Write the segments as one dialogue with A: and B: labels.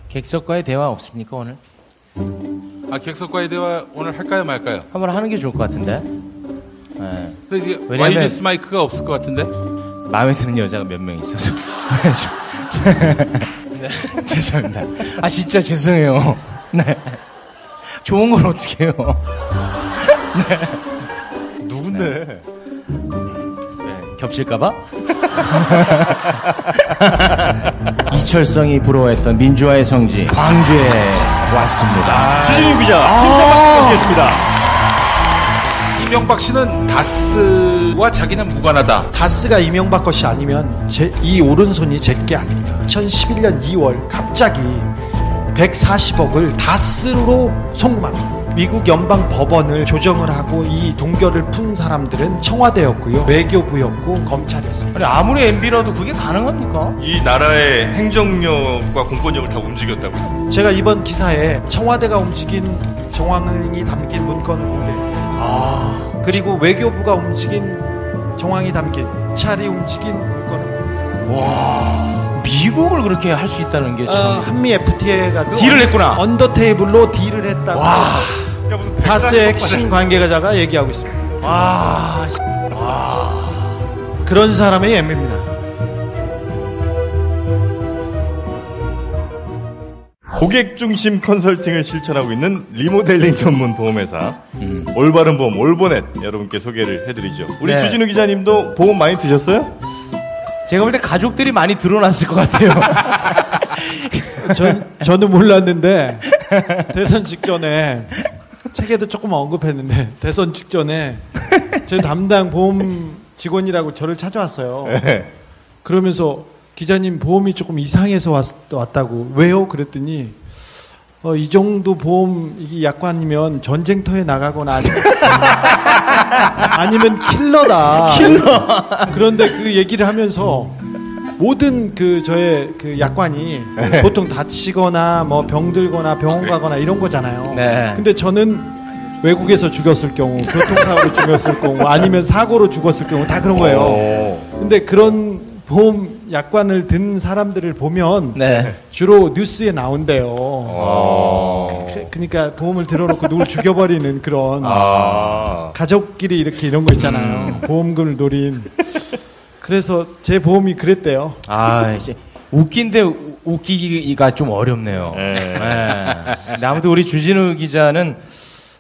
A: 객석과의 대화 없습니까 오늘?
B: 객석과의 대화 오늘 할까요 말까요?
A: 한번 하는 게 좋을 것 같은데. 네.
B: 근데 이게 와이리스 마이크가 없을 것 같은데?
A: 마음에 드는 여자가 몇 명 있어서. 네. 죄송합니다. 아 진짜 죄송해요. 네. 좋은 걸 어떻게 해요? 네.
C: 누군데?
A: 네. 겹칠까봐? 이철성이 부러워했던 민주화의 성지 광주에 왔습니다.
C: 주진우 기자, 김상박 기자였습니다.
B: 이명박 씨는 다스와 자기는 무관하다.
D: 다스가 이명박 것이 아니면 이 오른손이 제게 아닙니다. 2011년 2월 갑자기 140억을 다스로 송금합니다. 미국 연방 법원을 조정을 하고 이 동결을 푼 사람들은 청와대였고요, 외교부였고 검찰이었습니다.
A: 아니 아무리 MB라도 그게 가능합니까?
C: 이 나라의 행정력과 공권력을 다 움직였다고요.
D: 제가 이번 기사에 청와대가 움직인 정황이 담긴 문건을 공개했습니다. 그리고 외교부가 움직인 정황이 담긴 차리 움직인 문건을.
A: 와, 미국을 그렇게 할 수 있다는 게 참.
D: 한미 FTA가
A: 딜을 했구나.
D: 언더 테이블로 딜을 했다고.
A: 와,
D: 다스의 핵심 관계자가 얘기하고 있습니다.
A: 와,
D: 그런 사람의 예입니다.
C: 고객 중심 컨설팅을 실천하고 있는 리모델링 전문 보험회사 올바른 보험 올보넷 여러분께 소개를 해드리죠. 우리
A: 네.
C: 주진우 기자님도 보험 많이 드셨어요?
A: 제가 볼 때 가족들이 많이 드러났을 것 같아요.
D: 저는 몰랐는데 대선 직전에 책에도 조금 언급했는데 대선 직전에 제 담당 보험 직원이라고 저를 찾아왔어요.
C: 네.
D: 그러면서 기자님 보험이 조금 이상해서 왔다고. 왜요? 그랬더니 이 정도 보험 이게 약관이면 전쟁터에 나가거나 아니면 킬러다. 킬러. 그런데 그 얘기를 하면서 모든 저의 약관이 보통 다치거나 뭐 병들거나 병원 가거나 이런 거잖아요.
A: 네.
D: 근데 저는 외국에서 죽었을 경우, 교통사고로 죽었을 경우, 아니면 사고로 죽었을 경우 다 그런 거예요. 근데 그런 보험 약관을 든 사람들을 보면
A: 네.
D: 주로 뉴스에 나온대요. 그러니까 보험을 들어놓고 누굴 죽여버리는 그런 가족끼리 이렇게 이런 거 있잖아요. 보험금을 노린. 그래서 제 보험이 그랬대요.
A: 이제 웃긴데 웃기기가 좀 어렵네요. 네. 근데 아무튼 우리 주진우 기자는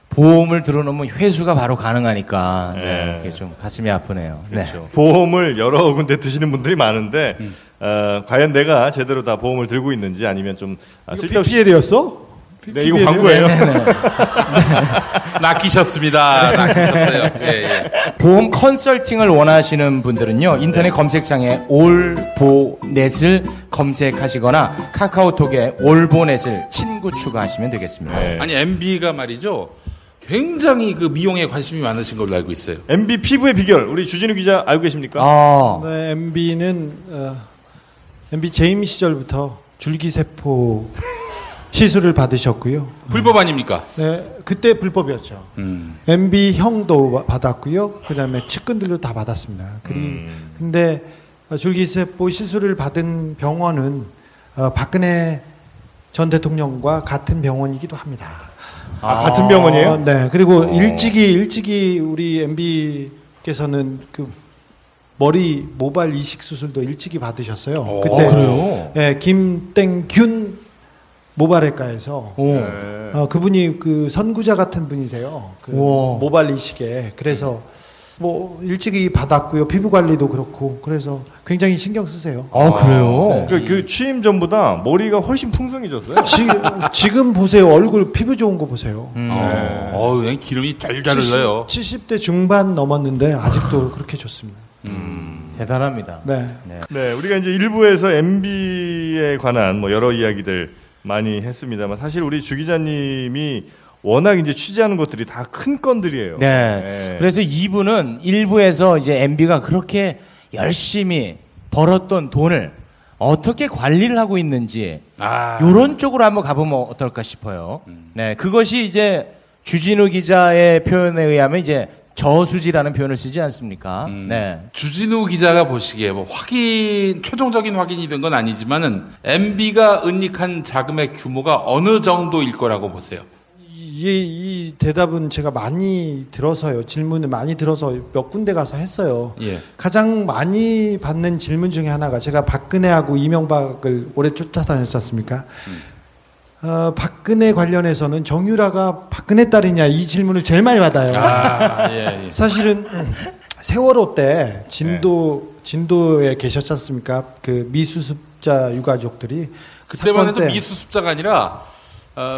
A: 보험을 들어놓으면 회수가 바로 가능하니까 네. 그게 좀 가슴이 아프네요.
C: 그렇죠.
A: 네.
C: 보험을 여러 군데 드시는 분들이 많은데 과연 내가 제대로 다 보험을 들고 있는지 아니면 좀 쓸데없이
D: PPL이었어?
C: 네, 이거 광고예요.
B: 낚이셨습니다. 낚이셨어요. 예.
A: 보험 컨설팅을 원하시는 분들은요, 인터넷 검색창에 올보넷을 검색하시거나 카카오톡에 올보넷을 친구 추가하시면 되겠습니다.
C: 네.
B: 아니 MB가 말이죠. 굉장히 그 미용에 관심이 많으신 걸로 알고 있어요.
C: MB 피부의 비결 우리 주진우 기자 알고 계십니까?
D: 네, MB는 MB 재임 시절부터 줄기세포 시술을 받으셨고요.
B: 불법 아닙니까?
D: 네, 그때 불법이었죠. MB 형도 받았고요. 그다음에 측근들도 다 받았습니다. 근데 줄기세포 시술을 받은 병원은 박근혜 전 대통령과 같은 병원이기도 합니다.
C: 같은 병원이에요?
D: 네. 그리고 일찍이 우리 MB께서는 그 머리 모발 이식 수술도 일찍이 받으셨어요. 그때
A: 그래요?
D: 예, 김땡균 모발외과에서 그분이 그 선구자 같은 분이세요. 그 모발 이식에. 그래서 뭐 일찍이 받았고요. 피부 관리도 그렇고. 그래서 굉장히 신경 쓰세요.
A: 그래요?
C: 그 취임 전보다 머리가 훨씬 풍성해졌어요.
D: 지금 보세요. 얼굴 피부 좋은 거 보세요.
B: 기름이 잘 흘러요.
D: 70대 중반 넘었는데 아직도 그렇게 좋습니다.
A: 대단합니다.
D: 네.
C: 네, 우리가 이제 일부에서 MB에 관한 뭐 여러 이야기들 많이 했습니다만 사실 우리 주 기자님이 워낙 이제 취재하는 것들이 다 큰 건들이에요.
A: 네. 그래서 2부는 1부에서 이제 MB가 그렇게 열심히 벌었던 돈을 어떻게 관리를 하고 있는지 요런 쪽으로 한번 가보면 어떨까 싶어요. 네. 그것이 이제 주진우 기자의 표현에 의하면 이제 저수지라는 표현을 쓰지 않습니까? 네.
B: 주진우 기자가 보시기에 뭐 최종적인 확인이 된 건 아니지만은 MB가 은닉한 자금의 규모가 어느 정도일 거라고 보세요?
D: 이 대답은 제가 많이 들어서요. 질문을 많이 들어서 몇 군데 가서 했어요.
B: 예.
D: 가장 많이 받는 질문 중에 하나가 제가 박근혜하고 이명박을 오래 쫓아다녔지 않습니까? 박근혜 관련해서는 정유라가 박근혜 딸이냐 이 질문을 제일 많이 받아요.
B: 예.
D: 사실은 세월호 때 진도에 계셨지 않습니까? 그 미수습자 유가족들이
B: 그때만 해도 미수습자가 아니라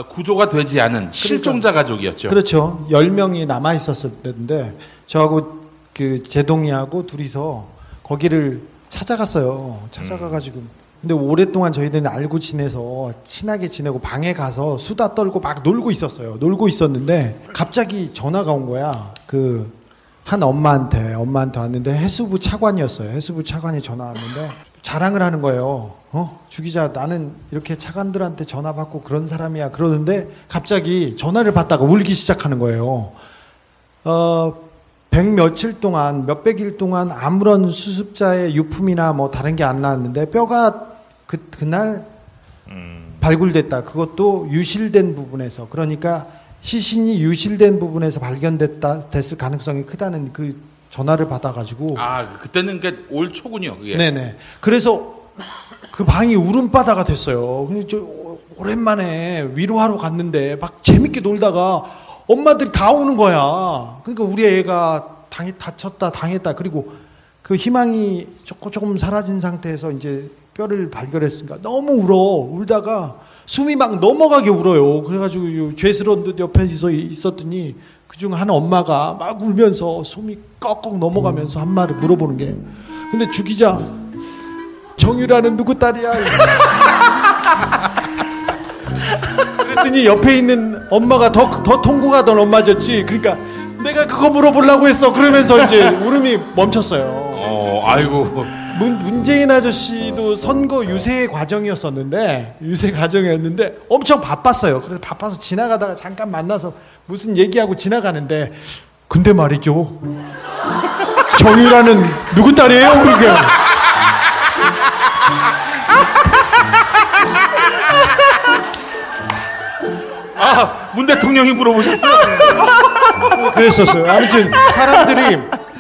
B: 구조가 되지 않은 실종자 가족이었죠.
D: 그렇죠. 10명이 남아 있었을 때인데 저하고 그 제동이하고 둘이서 거기를 찾아갔어요. 찾아가가지고 근데 오랫동안 저희들은 알고 지내서 친하게 지내고 방에 가서 수다 떨고 막 놀고 있었어요. 놀고 있었는데 갑자기 전화가 온 거야. 그 한 엄마한테 왔는데 해수부 차관이었어요. 해수부 차관이 전화 왔는데 자랑을 하는 거예요. 주 기자 나는 이렇게 차관들한테 전화 받고 그런 사람이야. 그러는데 갑자기 전화를 받다가 울기 시작하는 거예요. 몇백 일 동안 아무런 수습자의 유품이나 뭐 다른 게 안 나왔는데 뼈가 그날 발굴됐다. 그것도 유실된 부분에서. 그러니까 시신이 유실된 부분에서 됐을 가능성이 크다는 그 전화를 받아가지고.
B: 그때는 올 초군요, 그게.
D: 네네. 그래서 그 방이 울음바다가 됐어요. 근데 오랜만에 위로하러 갔는데 막 재밌게 놀다가 엄마들이 다 오는 거야. 그러니까 우리 애가 당했다. 그리고 그 희망이 조금 사라진 상태에서 이제 뼈를 발견했으니까 너무 울다가 숨이 막 넘어가게 울어요. 그래가지고 죄스러운 듯 옆에 있었더니 그중 한 엄마가 막 울면서 숨이 꺽꺽 넘어가면서 한 말을 물어보는 게 근데 주 기자 정유라는 누구 딸이야? 그랬더니 옆에 있는 엄마가 더 통곡하던 엄마였지. 그러니까 내가 그거 물어보려고 했어. 그러면서 이제 울음이 멈췄어요.
B: 아이고.
D: 문재인 아저씨도 선거 유세 과정이었는데 엄청 바빴어요. 그래서 바빠서 지나가다가 잠깐 만나서 무슨 얘기하고 지나가는데 근데 말이죠. 정유라는 누구 딸이에요? 그게.
B: 문 대통령이 물어보셨어요?
D: 그랬었어요. 아무튼 사람들이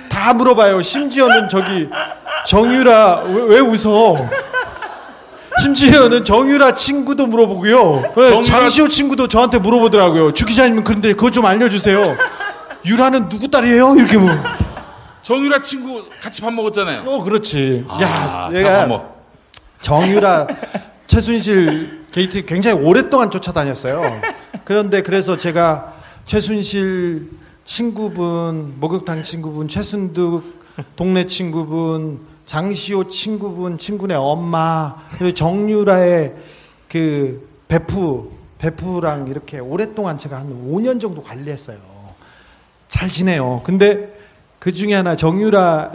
D: 다 물어봐요. 심지어는 정유라 왜 웃어? 심지어는 정유라 친구도 물어보고요. 장시호 친구도 저한테 물어보더라고요. 주 기자님 그런데 그거 좀 알려주세요. 유라는 누구 딸이에요? 이렇게 뭐.
B: 정유라 친구 같이 밥 먹었잖아요.
D: 그렇지. 내가 정유라 최순실 게이트 굉장히 오랫동안 쫓아다녔어요. 그래서 제가 최순실 친구분, 목욕탕 친구분, 최순득 동네 친구분, 장시호 친구분, 친구네 엄마, 그리고 정유라의 그 베프랑 이렇게 오랫동안 제가 한 5년 정도 관리했어요. 잘 지내요. 근데 그 중에 하나 정유라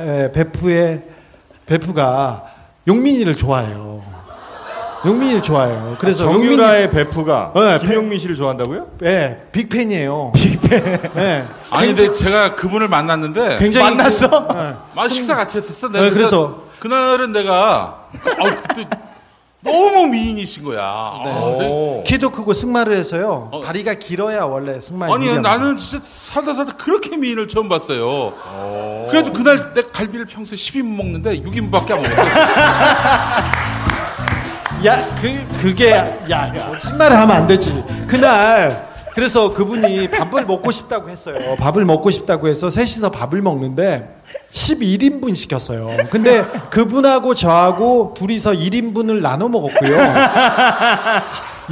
D: 베프가 용민이를 좋아해요. 용민이를 좋아해요. 그래서
C: 정유라의 베프가 김용민 씨를 좋아한다고요?
D: 네, 빅팬이에요. 빅팬. 네.
B: 아니 근데 제가 그분을 만났는데
D: 굉장히
A: 만났어?
B: 식사 같이 했었어.
D: 내가 그래서
B: 그날은 내가 그때 너무 미인이신 거야.
D: 네. 키도 크고 승마를 해서요. 다리가 길어야 원래 승마에.
B: 아니 나는 진짜 살다 그렇게 미인을 처음 봤어요. 그래도 그날 내 갈비를 평소에 10인분 먹는데 6인분밖에 안 먹었어요.
D: 그게 거짓말을 하면 안 되지. 그날 그래서 그분이 밥을 먹고 싶다고 했어요. 밥을 먹고 싶다고 해서 셋이서 밥을 먹는데 11인분 시켰어요. 근데 그분하고 저하고 둘이서 1인분을 나눠 먹었고요.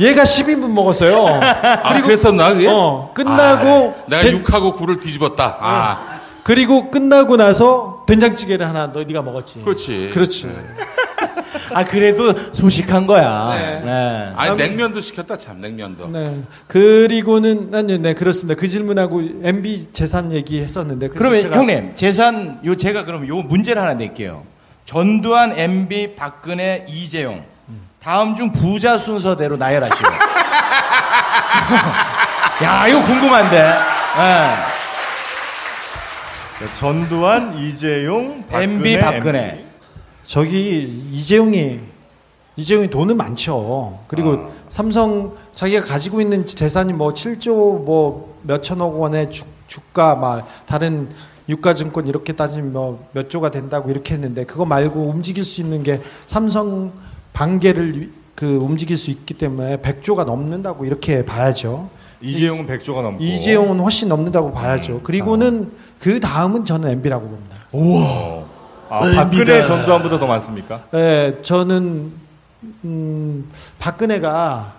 D: 얘가 10인분 먹었어요.
B: 그리고 그랬었나 그게?
D: 끝나고
B: 내가 육하고 굴을 뒤집었다.
D: 그리고 끝나고 나서 된장찌개를 하나 네가 먹었지.
B: 그렇지.
A: 그래도 소식한 거야.
B: 네. 아니 냉면도 시켰다 참 냉면도.
D: 네. 그리고는 네 그렇습니다. 그 질문하고 MB 재산 얘기했었는데.
A: 그러면 형님 재산 제가 그럼 요 문제를 하나 낼게요. 전두환, MB, 박근혜, 이재용 다음 중 부자 순서대로 나열하시오. 야 이거 궁금한데.
C: 전두환, 이재용,
A: MB 박근혜.
D: 저기 이재용이 돈은 많죠. 그리고 삼성 자기가 가지고 있는 재산이 뭐 7조 뭐 몇천억 원의 주가 막 다른 유가증권 이렇게 따지면 뭐 몇 조가 된다고 이렇게 했는데 그거 말고 움직일 수 있는 게 삼성 반개를 움직일 수 있기 때문에 100조가 넘는다고 이렇게 봐야죠.
C: 이재용은 100조가 넘고.
D: 이재용은 훨씬 넘는다고 봐야죠. 그리고는 그 다음은 저는 MB라고 봅니다.
C: 우와. 박근혜 전두환보다 더 많습니까?
D: 네, 저는 박근혜가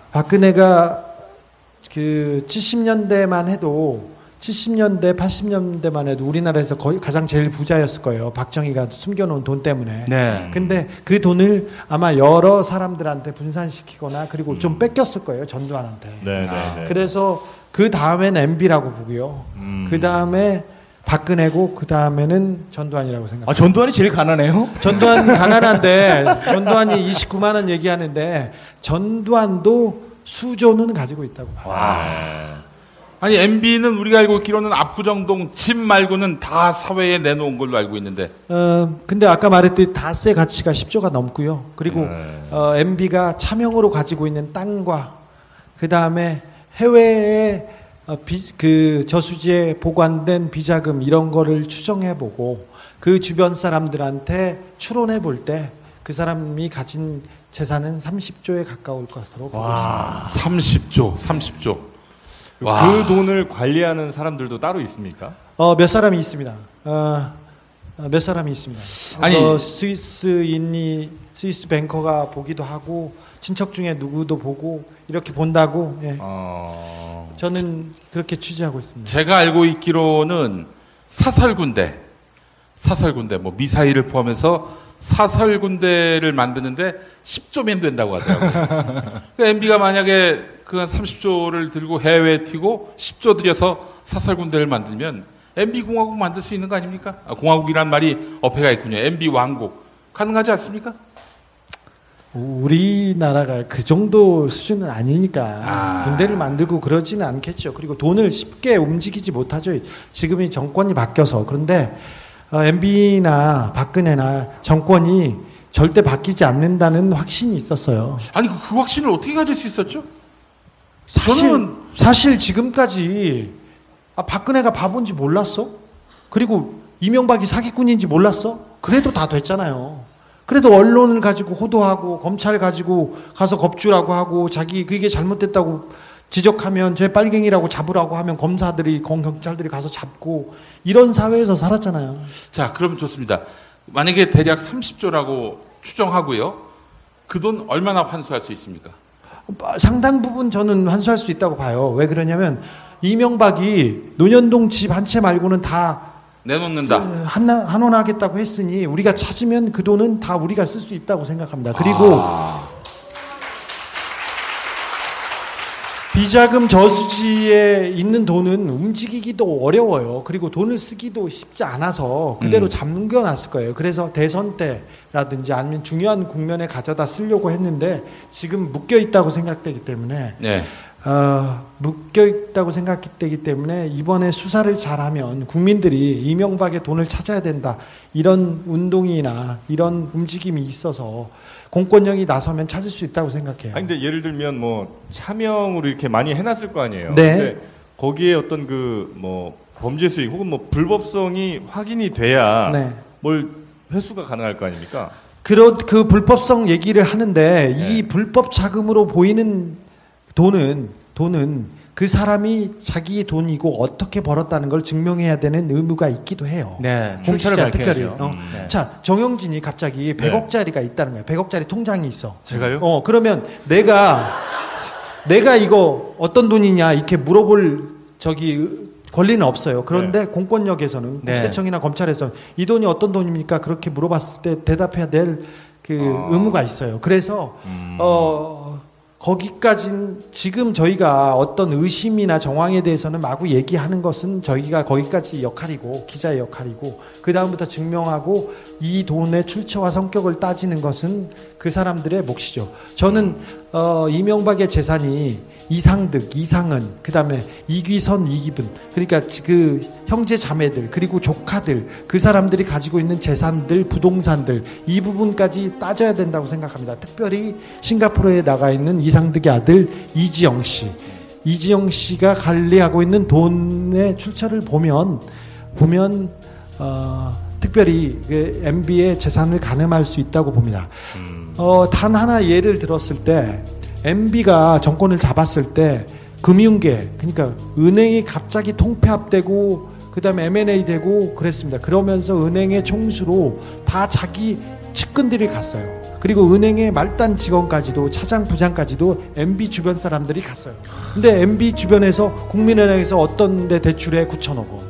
D: 그 70년대만 해도 70년대, 80년대만 해도 우리나라에서 거의 가장 제일 부자였을 거예요. 박정희가 숨겨놓은 돈 때문에.
A: 네.
D: 근데 그 돈을 아마 여러 사람들한테 분산시키거나 그리고 좀 뺏겼을 거예요. 전두환한테.
C: 네.
D: 그래서 그 다음엔 MB라고 보고요. 그 다음에 박근혜고 그 다음에는 전두환이라고 생각합니다.
A: 전두환이 제일 가난해요?
D: 전두환 가난한데 전두환이 29만 원 얘기하는데 전두환도 수조는 가지고 있다고 봐요.
B: 아니 MB는 우리가 알고 있기로는 압구정동 집 말고는 다 사회에 내놓은 걸로 알고 있는데.
D: 근데 아까 말했듯이 다스의 가치가 10조가 넘고요. 그리고 MB가 차명으로 가지고 있는 땅과 그 다음에 해외에 그 저수지에 보관된 비자금 이런 거를 추정해보고 그 주변 사람들한테 추론해 볼 때 그 사람이 가진 재산은 30조에 가까울 것으로 보고 있습니다.
B: 30조.
C: 그 돈을 관리하는 사람들도 따로 있습니까?
D: 몇 사람이 있습니다. 몇 사람이 있습니다.
B: 아니
D: 스위스 뱅커가 보기도 하고 친척 중에 누구도 보고 이렇게 본다고. 예. 저는 그렇게 취재하고 있습니다.
B: 제가 알고 있기로는 사설군대 뭐 미사일을 포함해서 사설군대를 만드는데 10조면 된다고 하더라고요. 그러니까 MB가 만약에 그 한 30조를 들고 해외에 튀고 10조 들여서 사설군대를 만들면 MB 공화국 만들 수 있는 거 아닙니까? 공화국이란 말이 어폐가 있군요. MB 왕국 가능하지 않습니까?
D: 우리나라가 그 정도 수준은 아니니까 군대를 만들고 그러지는 않겠죠. 그리고 돈을 쉽게 움직이지 못하죠. 지금이 정권이 바뀌어서. 그런데 MB나 박근혜나 정권이 절대 바뀌지 않는다는 확신이 있었어요.
B: 아니 그 확신을 어떻게 가질 수 있었죠?
D: 사실 지금까지 박근혜가 바본지 몰랐어? 그리고 이명박이 사기꾼인지 몰랐어? 그래도 다 됐잖아요. 그래도 언론을 가지고 호도하고 검찰 가지고 가서 겁주라고 하고 자기 그게 잘못됐다고 지적하면 쟤 빨갱이라고 잡으라고 하면 검사들이 경찰들이 가서 잡고 이런 사회에서 살았잖아요.
B: 자, 그럼 좋습니다. 만약에 대략 30조라고 추정하고요. 그 돈 얼마나 환수할 수 있습니까?
D: 상당 부분 저는 환수할 수 있다고 봐요. 왜 그러냐면 이명박이 논현동 집 한 채 말고는 다
B: 내놓는다.
D: 한원하겠다고 했으니 우리가 찾으면 그 돈은 다 우리가 쓸 수 있다고 생각합니다. 그리고 비자금 저수지에 있는 돈은 움직이기도 어려워요. 그리고 돈을 쓰기도 쉽지 않아서 그대로 잠겨놨을 거예요. 그래서 대선 때라든지 아니면 중요한 국면에 가져다 쓰려고 했는데 지금 묶여있다고 생각되기 때문에 묶여있다고 생각되기 때문에 이번에 수사를 잘하면 국민들이 이명박의 돈을 찾아야 된다. 이런 운동이나 이런 움직임이 있어서 공권력이 나서면 찾을 수 있다고 생각해요.
C: 아니, 근데 예를 들면 뭐 차명으로 이렇게 많이 해놨을 거 아니에요.
D: 네.
C: 근데 거기에 어떤 그 뭐 범죄 수익 혹은 뭐 불법성이 확인이 돼야
D: 네.
C: 뭘 회수가 가능할 거 아닙니까?
D: 그 불법성 얘기를 하는데 이 불법 자금으로 보이는 돈은 그 사람이 자기 돈이고 어떻게 벌었다는 걸 증명해야 되는 의무가 있기도 해요.
A: 네, 출처를 밝혀야죠. 네.
D: 자, 정영진이 갑자기 100억짜리가 있다는 거야. 100억짜리 통장이 있어.
C: 제가요?
D: 그러면 내가 이거 어떤 돈이냐 이렇게 물어볼 권리는 없어요. 그런데 공권력에서는 국세청이나 검찰에서 이 돈이 어떤 돈입니까? 그렇게 물어봤을 때 대답해야 될 그 의무가 있어요. 그래서 거기까진 지금 저희가 어떤 의심이나 정황에 대해서는 마구 얘기하는 것은 저희가 거기까지 역할이고 기자의 역할이고 그 다음부터 증명하고 이 돈의 출처와 성격을 따지는 것은 그 사람들의 몫이죠. 저는 이명박의 재산이 이상득, 이상은, 그 다음에 이귀선, 이기분, 그러니까 그 형제 자매들, 그리고 조카들, 그 사람들이 가지고 있는 재산들, 부동산들, 이 부분까지 따져야 된다고 생각합니다. 특별히 싱가포르에 나가 있는 이상득의 아들 이지영 씨. 이지영 씨가 관리하고 있는 돈의 출처를 보면, 특별히 그 MB의 재산을 가늠할 수 있다고 봅니다. 단 하나 예를 들었을 때, MB가 정권을 잡았을 때 금융계, 그러니까 은행이 갑자기 통폐합되고 그 다음에 M&A 되고 그랬습니다. 그러면서 은행의 총수로 다 자기 측근들이 갔어요. 그리고 은행의 말단 직원까지도, 차장 부장까지도 MB 주변 사람들이 갔어요. 근데 MB 주변에서 국민은행에서 어떤 데 대출에 9천억 원,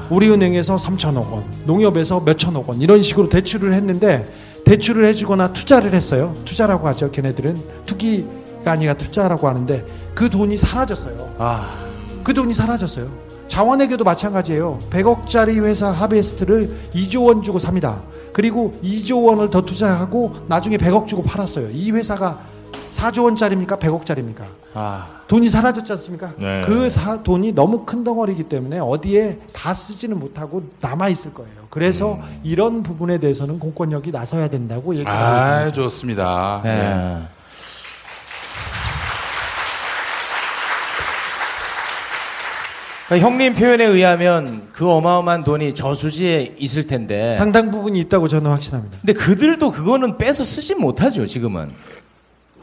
D: 우리은행에서 3천억 원, 농협에서 몇천억 원, 이런 식으로 대출을 했는데, 대출을 해주거나 투자를 했어요. 투자라고 하죠. 걔네들은 투기가 아니라 투자라고 하는데, 그 돈이 사라졌어요. 그 돈이 사라졌어요. 자원외교도 마찬가지예요. 100억짜리 회사 하베스트를 2조 원 주고 삽니다. 그리고 2조 원을 더 투자하고 나중에 100억 주고 팔았어요. 이 회사가 4조 원짜리입니까? 100억짜리입니까? 돈이 사라졌지 않습니까?
C: 네.
D: 그 돈이 너무 큰 덩어리이기 때문에 어디에 다 쓰지는 못하고 남아있을 거예요. 그래서 이런 부분에 대해서는 공권력이 나서야 된다고 얘기하고 있습니다.
B: 좋습니다.
A: 네.
B: 네.
A: 그러니까 형님 표현에 의하면 그 어마어마한 돈이 저수지에 있을 텐데
D: 상당 부분이 있다고 저는 확신합니다.
A: 근데 그들도 그거는 빼서 쓰진 못하죠, 지금은.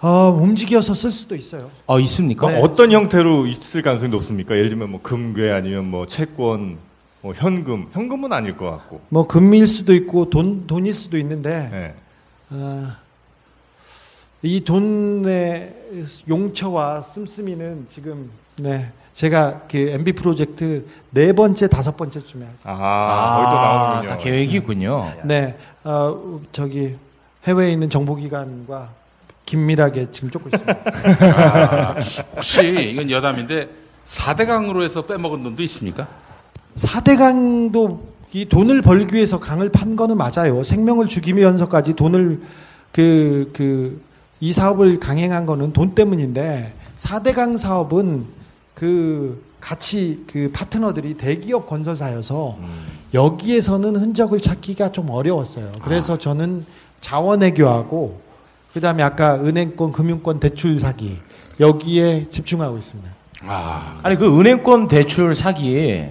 D: 움직여서 쓸 수도 있어요.
A: 있습니까?
D: 네.
C: 어떤 형태로 있을 가능성이 높습니까? 예를 들면 뭐 금괴 아니면 뭐 채권, 뭐 현금은 아닐 것 같고.
D: 뭐 금일 수도 있고 돈일 수도 있는데
C: 네.
D: 이 돈의 용처와 씀씀이는 지금 제가 그 MB 프로젝트 4번째, 5번째쯤에
C: 거기도 나오는군요.
A: 다 계획이 있군요.
D: 저기 해외에 있는 정보기관과 긴밀하게 지금 쫓고 있습니다.
B: 혹시 이건 여담인데 4대강으로 해서 빼먹은 돈도 있습니까?
D: 4대강도 이 돈을 벌기 위해서 강을 판 거는 맞아요. 생명을 죽이면서까지 돈을 이 사업을 강행한 거는 돈 때문인데, 4대강 사업은 같이 파트너들이 대기업 건설사여서 여기에서는 흔적을 찾기가 좀 어려웠어요. 그래서 저는 자원외교하고 그 다음에 아까 은행권, 금융권 대출 사기, 여기에 집중하고 있습니다.
A: 아니 그 은행권 대출 사기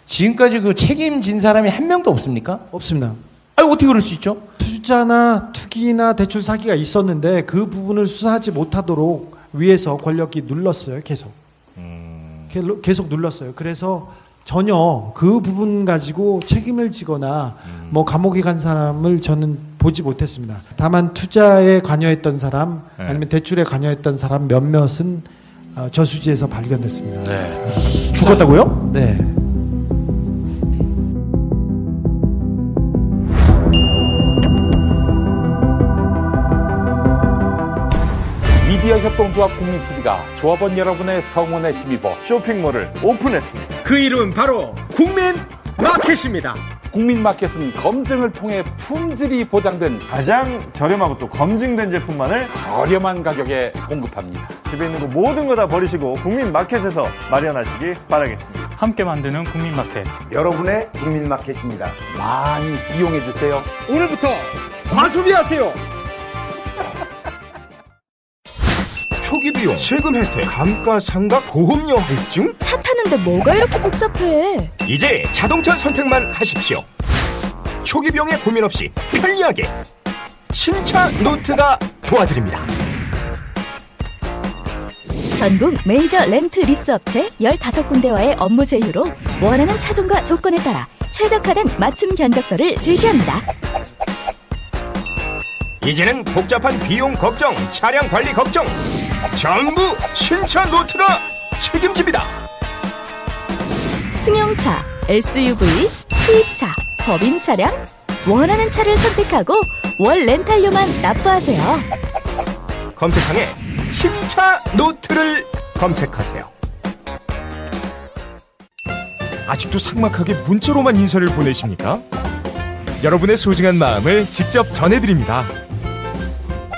A: 지금까지 그 책임진 사람이 한 명도 없습니까?
D: 없습니다.
A: 아니 어떻게 그럴 수 있죠?
D: 투자나 투기나 대출 사기가 있었는데 그 부분을 수사하지 못하도록 위에서 권력이 눌렀어요. 계속 눌렀어요. 그래서 전혀 그 부분 가지고 책임을 지거나 뭐 감옥에 간 사람을 저는 보지 못했습니다. 다만 투자에 관여했던 사람, 아니면 대출에 관여했던 사람 몇몇은 저수지에서 발견됐습니다.
B: 네.
A: 죽었다고요?
D: 네.
E: 미디어 협동조합 국민TV가 조합원 여러분의 성원에 힘입어
C: 쇼핑몰을 오픈했습니다.
F: 그 이름 바로 국민마켓입니다.
E: 국민마켓은 검증을 통해 품질이 보장된
C: 가장 저렴하고 또 검증된 제품만을
E: 저렴한 가격에 공급합니다.
C: 집에 있는 거 모든 거 다 버리시고 국민마켓에서 마련하시기 바라겠습니다.
G: 함께 만드는 국민마켓.
H: 여러분의 국민마켓입니다.
E: 많이 이용해주세요.
F: 오늘부터 과소비하세요.
H: 초기 비용, 세금 혜택, 감가상각, 보험료 할증?
I: 차 타는데 뭐가 이렇게 복잡해?
H: 이제 자동차 선택만 하십시오. 초기 비용에 고민 없이 편리하게 신차 노트가 도와드립니다.
I: 전국 메이저 렌트 리스 업체 15군데와의 업무 제휴로 원하는 차종과 조건에 따라 최적화된 맞춤 견적서를 제시합니다.
H: 이제는 복잡한 비용 걱정, 차량 관리 걱정 전부 신차 노트가 책임집니다.
I: 승용차, SUV, 수입차, 법인 차량 원하는 차를 선택하고 월 렌탈료만 납부하세요.
H: 검색창에 신차 노트를 검색하세요.
J: 아직도 삭막하게 문자로만 인사를 보내십니까? 여러분의 소중한 마음을 직접 전해드립니다.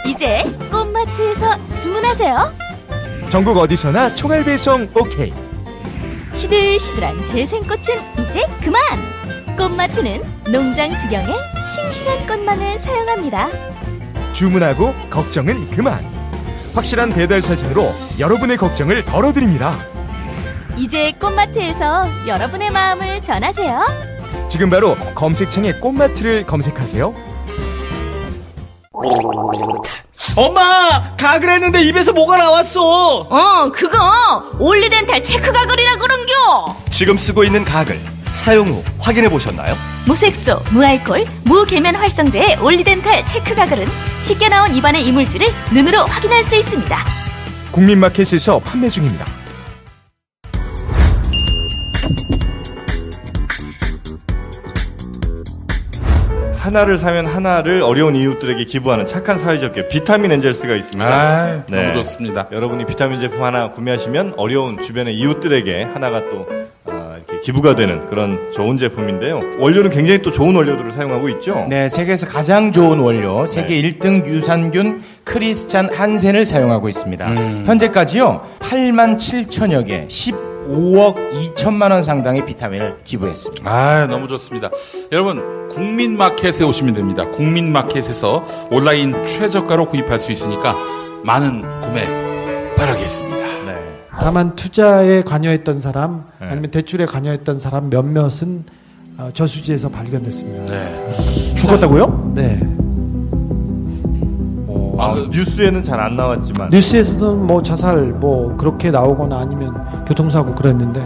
I: 이제 꽃마트에서 꽃마트에서 주문하세요.
J: 전국 어디서나 총알 배송 오케이.
I: 시들시들한 재생꽃은 이제 그만! 꽃마트는 농장 지경에 싱싱한 꽃만을 사용합니다.
J: 주문하고 걱정은 그만. 확실한 배달 사진으로 여러분의 걱정을 덜어드립니다.
I: 이제 꽃마트에서 여러분의 마음을 전하세요.
J: 지금 바로 검색창에 꽃마트를 검색하세요.
G: 엄마! 가글 했는데 입에서 뭐가 나왔어!
K: 그거 올리덴탈 체크 가글이라 그런겨.
G: 지금 쓰고 있는 가글 사용 후 확인해 보셨나요?
I: 무색소, 무알콜, 무계면 활성제의 올리덴탈 체크 가글은 쉽게 나온 입안의 이물질을 눈으로 확인할 수 있습니다.
J: 국민마켓에서 판매 중입니다.
C: 하나를 사면 하나를 어려운 이웃들에게 기부하는 착한 사회적 기업 비타민 엔젤스가 있습니다.
B: 너무 좋습니다.
C: 여러분이 비타민 제품 하나 구매하시면 어려운 주변의 이웃들에게 하나가 또 이렇게 기부가 되는 그런 좋은 제품인데요. 원료는 굉장히 또 좋은 원료들을 사용하고 있죠.
A: 네, 세계에서 가장 좋은 원료, 세계 1등 유산균 크리스찬 한센을 사용하고 있습니다. 현재까지요, 8만 7천여 개, 15억 2천만 원 상당의 비타민을 기부했습니다.
B: 너무 좋습니다. 여러분, 국민마켓에 오시면 됩니다. 국민마켓에서 온라인 최저가로 구입할 수 있으니까 많은 구매 바라겠습니다.
D: 다만 투자에 관여했던 사람 아니면 대출에 관여했던 사람 몇몇은 저수지에서 발견됐습니다.
J: 죽었다고요?
D: 네.
C: 뉴스에는 잘 안 나왔지만
D: 뉴스에서는 뭐 자살 뭐 그렇게 나오거나 아니면 교통사고 그랬는데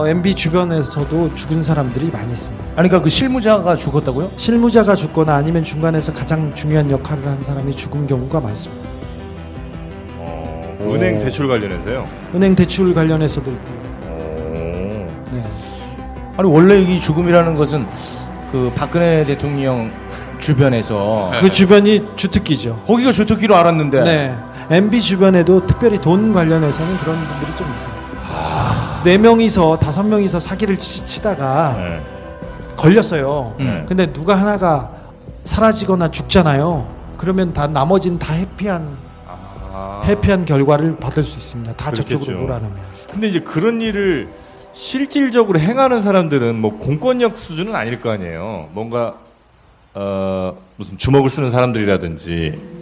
D: MB 주변에서도 죽은 사람들이 많이 있습니다.
A: 아니, 그러니까 그 실무자가 죽었다고요?
D: 실무자가 죽거나 아니면 중간에서 가장 중요한 역할을 한 사람이 죽은 경우가 많습니다.
C: 은행 대출 관련해서요?
D: 은행 대출 관련해서도 있고.
A: 네. 아니, 원래 이 죽음이라는 것은 그 박근혜 대통령 주변에서
D: 그 주변이 주특기죠.
A: 거기가 주특기로 알았는데.
D: 네. MB 주변에도 특별히 돈 관련해서는 그런 분들이 좀 있어요. 4명이서 5명이서 사기를 치다가 걸렸어요. 근데 누가 하나가 사라지거나 죽잖아요. 그러면 다 나머지는 다 해피한 결과를 받을 수 있습니다. 다
C: 그렇겠죠.
D: 저쪽으로 몰아넣으면.
C: 근데 이제 그런 일을 실질적으로 행하는 사람들은 뭐 공권력 수준은 아닐 거 아니에요. 뭔가 무슨 주먹을 쓰는 사람들이라든지.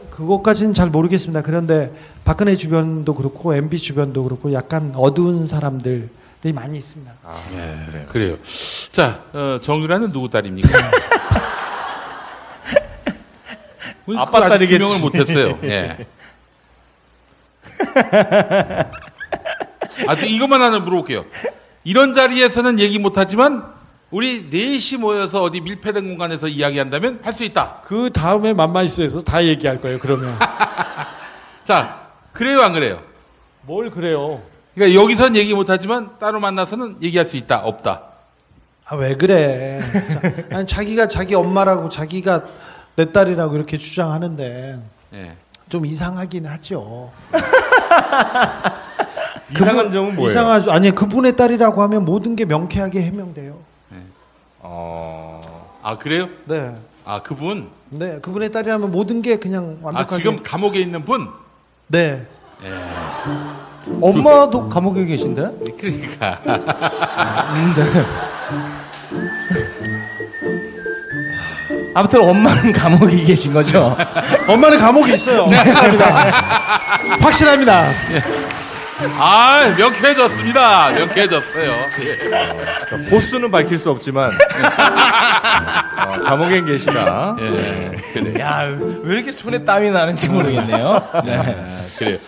D: 그것까지는 잘 모르겠습니다. 그런데 박근혜 주변도 그렇고 MB 주변도 그렇고 약간 어두운 사람들이 많이 있습니다.
B: 그래요. 자, 정유라는 누구 딸입니까?
C: 아빠 딸이겠지.
B: 규명을 못했어요. 예. 이것만 하나 물어볼게요. 이런 자리에서는 얘기 못하지만 우리 넷이 모여서 어디 밀폐된 공간에서 이야기한다면 할 수 있다.
D: 그 다음에 맘마이스에서 다 얘기할 거예요. 그러면.
B: 자, 그래요, 안 그래요?
D: 뭘 그래요?
B: 그러니까 여기선 얘기 못하지만 따로 만나서는 얘기할 수 있다, 없다.
D: 왜 그래? 아니, 자기가 자기 엄마라고 자기가 내 딸이라고 이렇게 주장하는데 좀 이상하긴 하죠.
C: 이상한 점은 뭐예요?
D: 이상하죠. 아니, 그분의 딸이라고 하면 모든 게 명쾌하게 해명돼요.
B: 그래요?
D: 네.
B: 그분?
D: 네, 그분의 딸이라면 모든 게 그냥 완벽하게.
B: 지금 감옥에 있는 분?
D: 네.
A: 엄마도 감옥에 계신데?
B: 그러니까.
A: 아무튼 엄마는 감옥에 계신 거죠?
D: 엄마는 감옥에 있어요. 확실합니다. 확실합니다.
B: 명쾌해졌습니다. 명쾌해졌어요.
C: 보스는 밝힐 수 없지만 감옥에 계시나.
B: 그래.
A: 야, 왜 이렇게 손에 땀이 나는지 모르겠네요.
B: 그래요.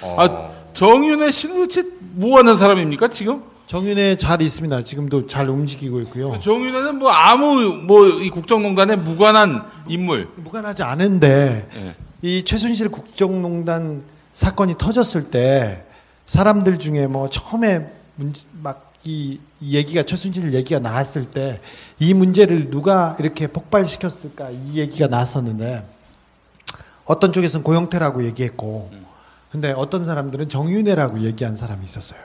B: 정윤회 씨는 도대체 뭐 하는 사람입니까, 지금?
D: 정윤회 잘 있습니다. 지금도 잘 움직이고 있고요.
B: 정윤회는 이 국정농단에 무관한 인물.
D: 무관하지 않은데, 이 최순실 국정농단 사건이 터졌을 때, 사람들 중에 처음에 이 얘기가, 최순실 얘기가 나왔을 때, 이 문제를 누가 이렇게 폭발시켰을까, 이 얘기가 나왔었는데, 어떤 쪽에서는 고영태라고 얘기했고, 근데 어떤 사람들은 정윤회라고 얘기한 사람이 있었어요.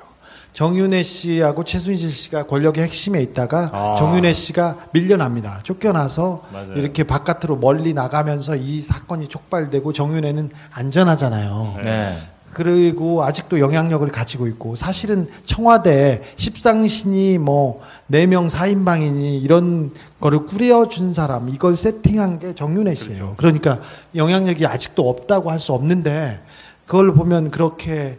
D: 정윤회 씨하고 최순실 씨가 권력의 핵심에 있다가 정윤회 씨가 밀려납니다. 쫓겨나서
C: 맞아요.
D: 이렇게 바깥으로 멀리 나가면서 이 사건이 촉발되고 정윤회는 안전하잖아요.
A: 네.
D: 그리고 아직도 영향력을 가지고 있고 사실은 청와대 십상신이 뭐 4명 4인방이니 이런 거를 꾸려준 사람 이걸 세팅한 게 정윤회 씨예요. 그러니까 영향력이 아직도 없다고 할 수 없는데 그걸 보면 그렇게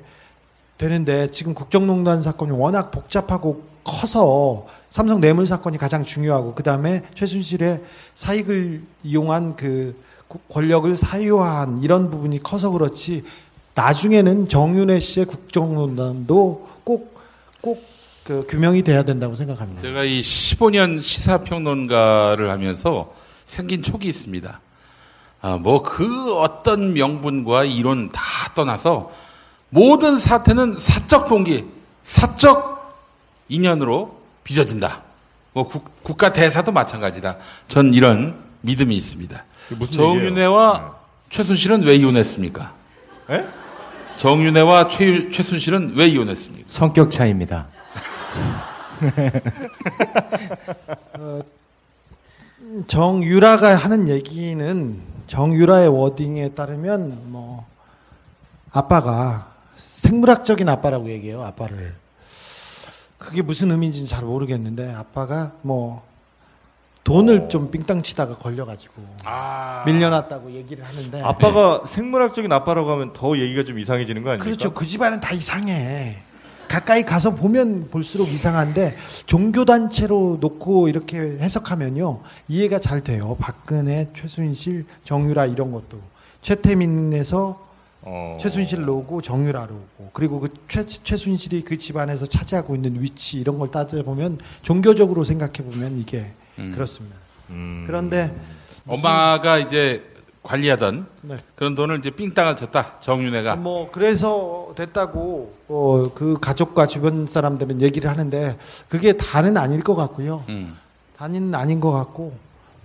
D: 되는데 지금 국정농단 사건이 워낙 복잡하고 커서 삼성 뇌물 사건이 가장 중요하고 그 다음에 최순실의 사익을 이용한 그 권력을 사유화한 이런 부분이 커서 그렇지 나중에는 정윤회 씨의 국정농단도 꼭 그 규명이 돼야 된다고 생각합니다.
B: 제가 이 15년 시사평론가를 하면서 생긴 촉이 있습니다. 뭐 그 어떤 명분과 이론 다 떠나서 모든 사태는 사적 동기, 사적 인연으로 빚어진다. 뭐 국가 대사도 마찬가지다. 전 이런 믿음이 있습니다. 정윤회와 최순실은 왜 이혼했습니까?
C: 에?
B: 정윤회와 최순실은 왜 이혼했습니까?
A: 성격 차이입니다.
D: 정유라가 하는 얘기는 정유라의 워딩에 따르면 뭐 아빠가 생물학적인 아빠라고 얘기해요. 아빠를. 그게 무슨 의미인지는 잘 모르겠는데 아빠가 뭐 돈을 좀 빙땅 치다가 걸려가지고 밀려났다고 얘기를 하는데
C: 아빠가 생물학적인 아빠라고 하면 더 얘기가 좀 이상해지는 거 아닙니까?
D: 그렇죠. 그 집안은 다 이상해. 가까이 가서 보면 볼수록 이상한데 종교단체로 놓고 이렇게 해석하면요 이해가 잘 돼요. 박근혜, 최순실, 정유라 이런 것도 최태민에서 최순실을 놓고 정유라로 오고 그리고 그 최순실이 그 집안에서 차지하고 있는 위치 이런 걸 따져보면 종교적으로 생각해보면 이게 그렇습니다. 그런데
B: 엄마가 이제 관리하던
D: 네.
B: 그런 돈을 이제 삥땅을 쳤다. 정윤회가.
D: 뭐 그래서 됐다고 그 가족과 주변 사람들은 얘기를 하는데 그게 다는 아닐 것 같고요. 다는 아닌 것 같고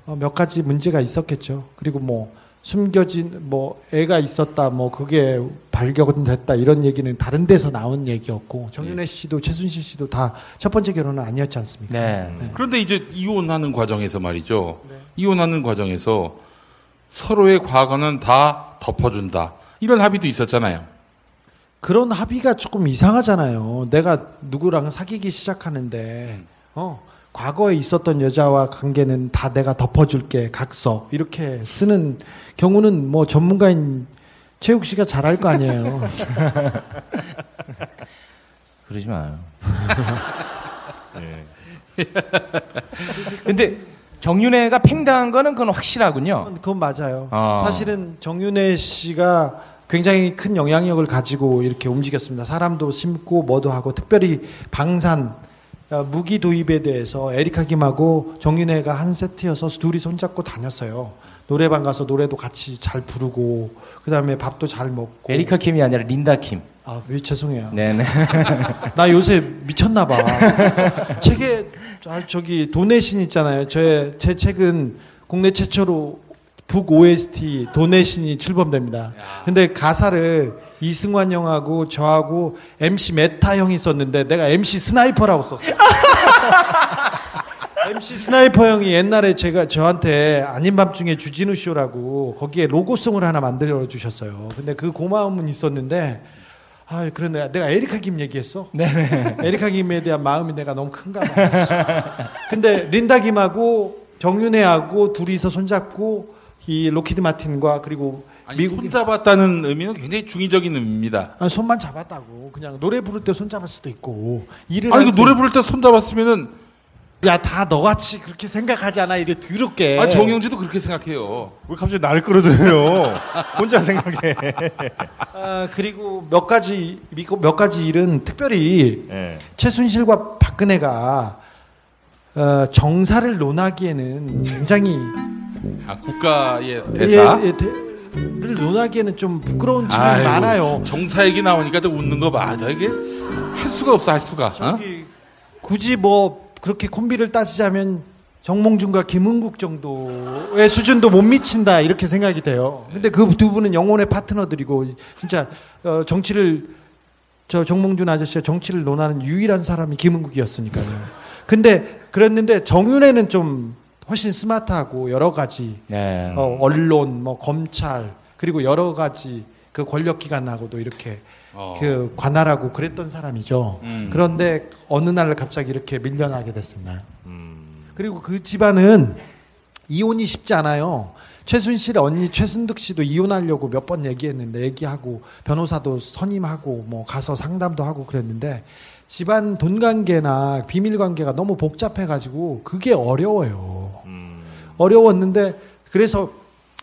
D: 몇 가지 문제가 있었겠죠. 그리고 뭐 숨겨진 뭐 애가 있었다 뭐 그게 발견됐다 이런 얘기는 다른 데서 나온 얘기였고 정윤회 씨도 최순실 씨도 다 첫 번째 결혼은 아니었지 않습니까?
A: 네.
B: 그런데 이제 이혼하는 과정에서 말이죠. 이혼하는 과정에서 서로의 과거는 다 덮어준다. 이런 합의도 있었잖아요.
D: 그런 합의가 조금 이상하잖아요. 내가 누구랑 사귀기 시작하는데 과거에 있었던 여자와 관계는 다 내가 덮어줄게 각서 이렇게 쓰는 경우는 뭐 전문가인 최욱 씨가 잘 알 거 아니에요.
A: 그러지 마요. 근데 정윤회가 팽당한 거는 그건 확실하군요.
D: 그건 맞아요. 사실은 정윤회 씨가 굉장히 큰 영향력을 가지고 이렇게 움직였습니다. 사람도 심고 뭐도 하고 특별히 방산 무기 도입에 대해서 에리카 김하고 정윤회가 한 세트여서 둘이 손잡고 다녔어요. 노래방 가서 노래도 같이 잘 부르고 그다음에 밥도 잘 먹고.
A: 에리카 김이 아니라 린다 김.
D: 아, 죄송해요.
A: 네네.
D: 나 요새 미쳤나 봐. 책에 저기 도내신 있잖아요. 제 책은 국내 최초로 북 OST 도내신이 출범됩니다. 근데 가사를 이승환 형하고 저하고 MC 메타 형이 썼는데 내가 MC 스나이퍼라고 썼어. MC 스나이퍼 형이 옛날에 저한테 아닌 밤중에 주진우 쇼라고 거기에 로고송을 하나 만들어 주셨어요. 근데 그 고마움은 있었는데 그런데 내가 에리카 김 얘기했어.
A: 네네.
D: 에리카 김에 대한 마음이 내가 너무 큰가 봐. 근데 린다 김하고 정윤회하고 둘이서 손잡고 이 로키드 마틴과 그리고 미국
B: 손잡았다는 의미는 굉장히 중의적인 의미입니다.
D: 손만 잡았다고. 그냥 노래 부를 때 손잡을 수도 있고.
B: 그 노래 부를 때 손잡았으면은
D: 야, 다 너같이 그렇게 생각하지 않아? 이래 더럽게.
B: 정영지도 그렇게 생각해요.
C: 왜 갑자기 나를 끌어들여요? 혼자 생각해.
D: 그리고 몇 가지 일은 특별히 최순실과 박근혜가 정사를 논하기에는 굉장히
B: 국가의 대사?
D: 를 논하기에는 좀 부끄러운 측면이 많아요.
B: 정사 얘기 나오니까 저 웃는 거 봐. 이게 할 수가 없어, 할 수가.
D: 굳이 뭐 그렇게 콤비를 따지자면 정몽준과 김은국 정도의 수준도 못 미친다 이렇게 생각이 돼요. 근데 그 두 분은 영혼의 파트너들이고 진짜 정치를 저 정몽준 아저씨가 정치를 논하는 유일한 사람이 김은국이었으니까요. 근데 그랬는데 정윤회는 좀 훨씬 스마트하고 여러 가지 언론, 뭐 검찰 그리고 여러 가지 그 권력기관하고도 이렇게 그 관할하고 그랬던 사람이죠. 그런데 어느 날 갑자기 이렇게 밀려나게 됐습니다. 그리고 그 집안은 이혼이 쉽지 않아요. 최순실 언니 최순득 씨도 이혼하려고 몇 번 얘기하고 변호사도 선임하고 뭐 가서 상담도 하고 그랬는데 집안 돈 관계나 비밀 관계가 너무 복잡해가지고 그게 어려워요. 어려웠는데 그래서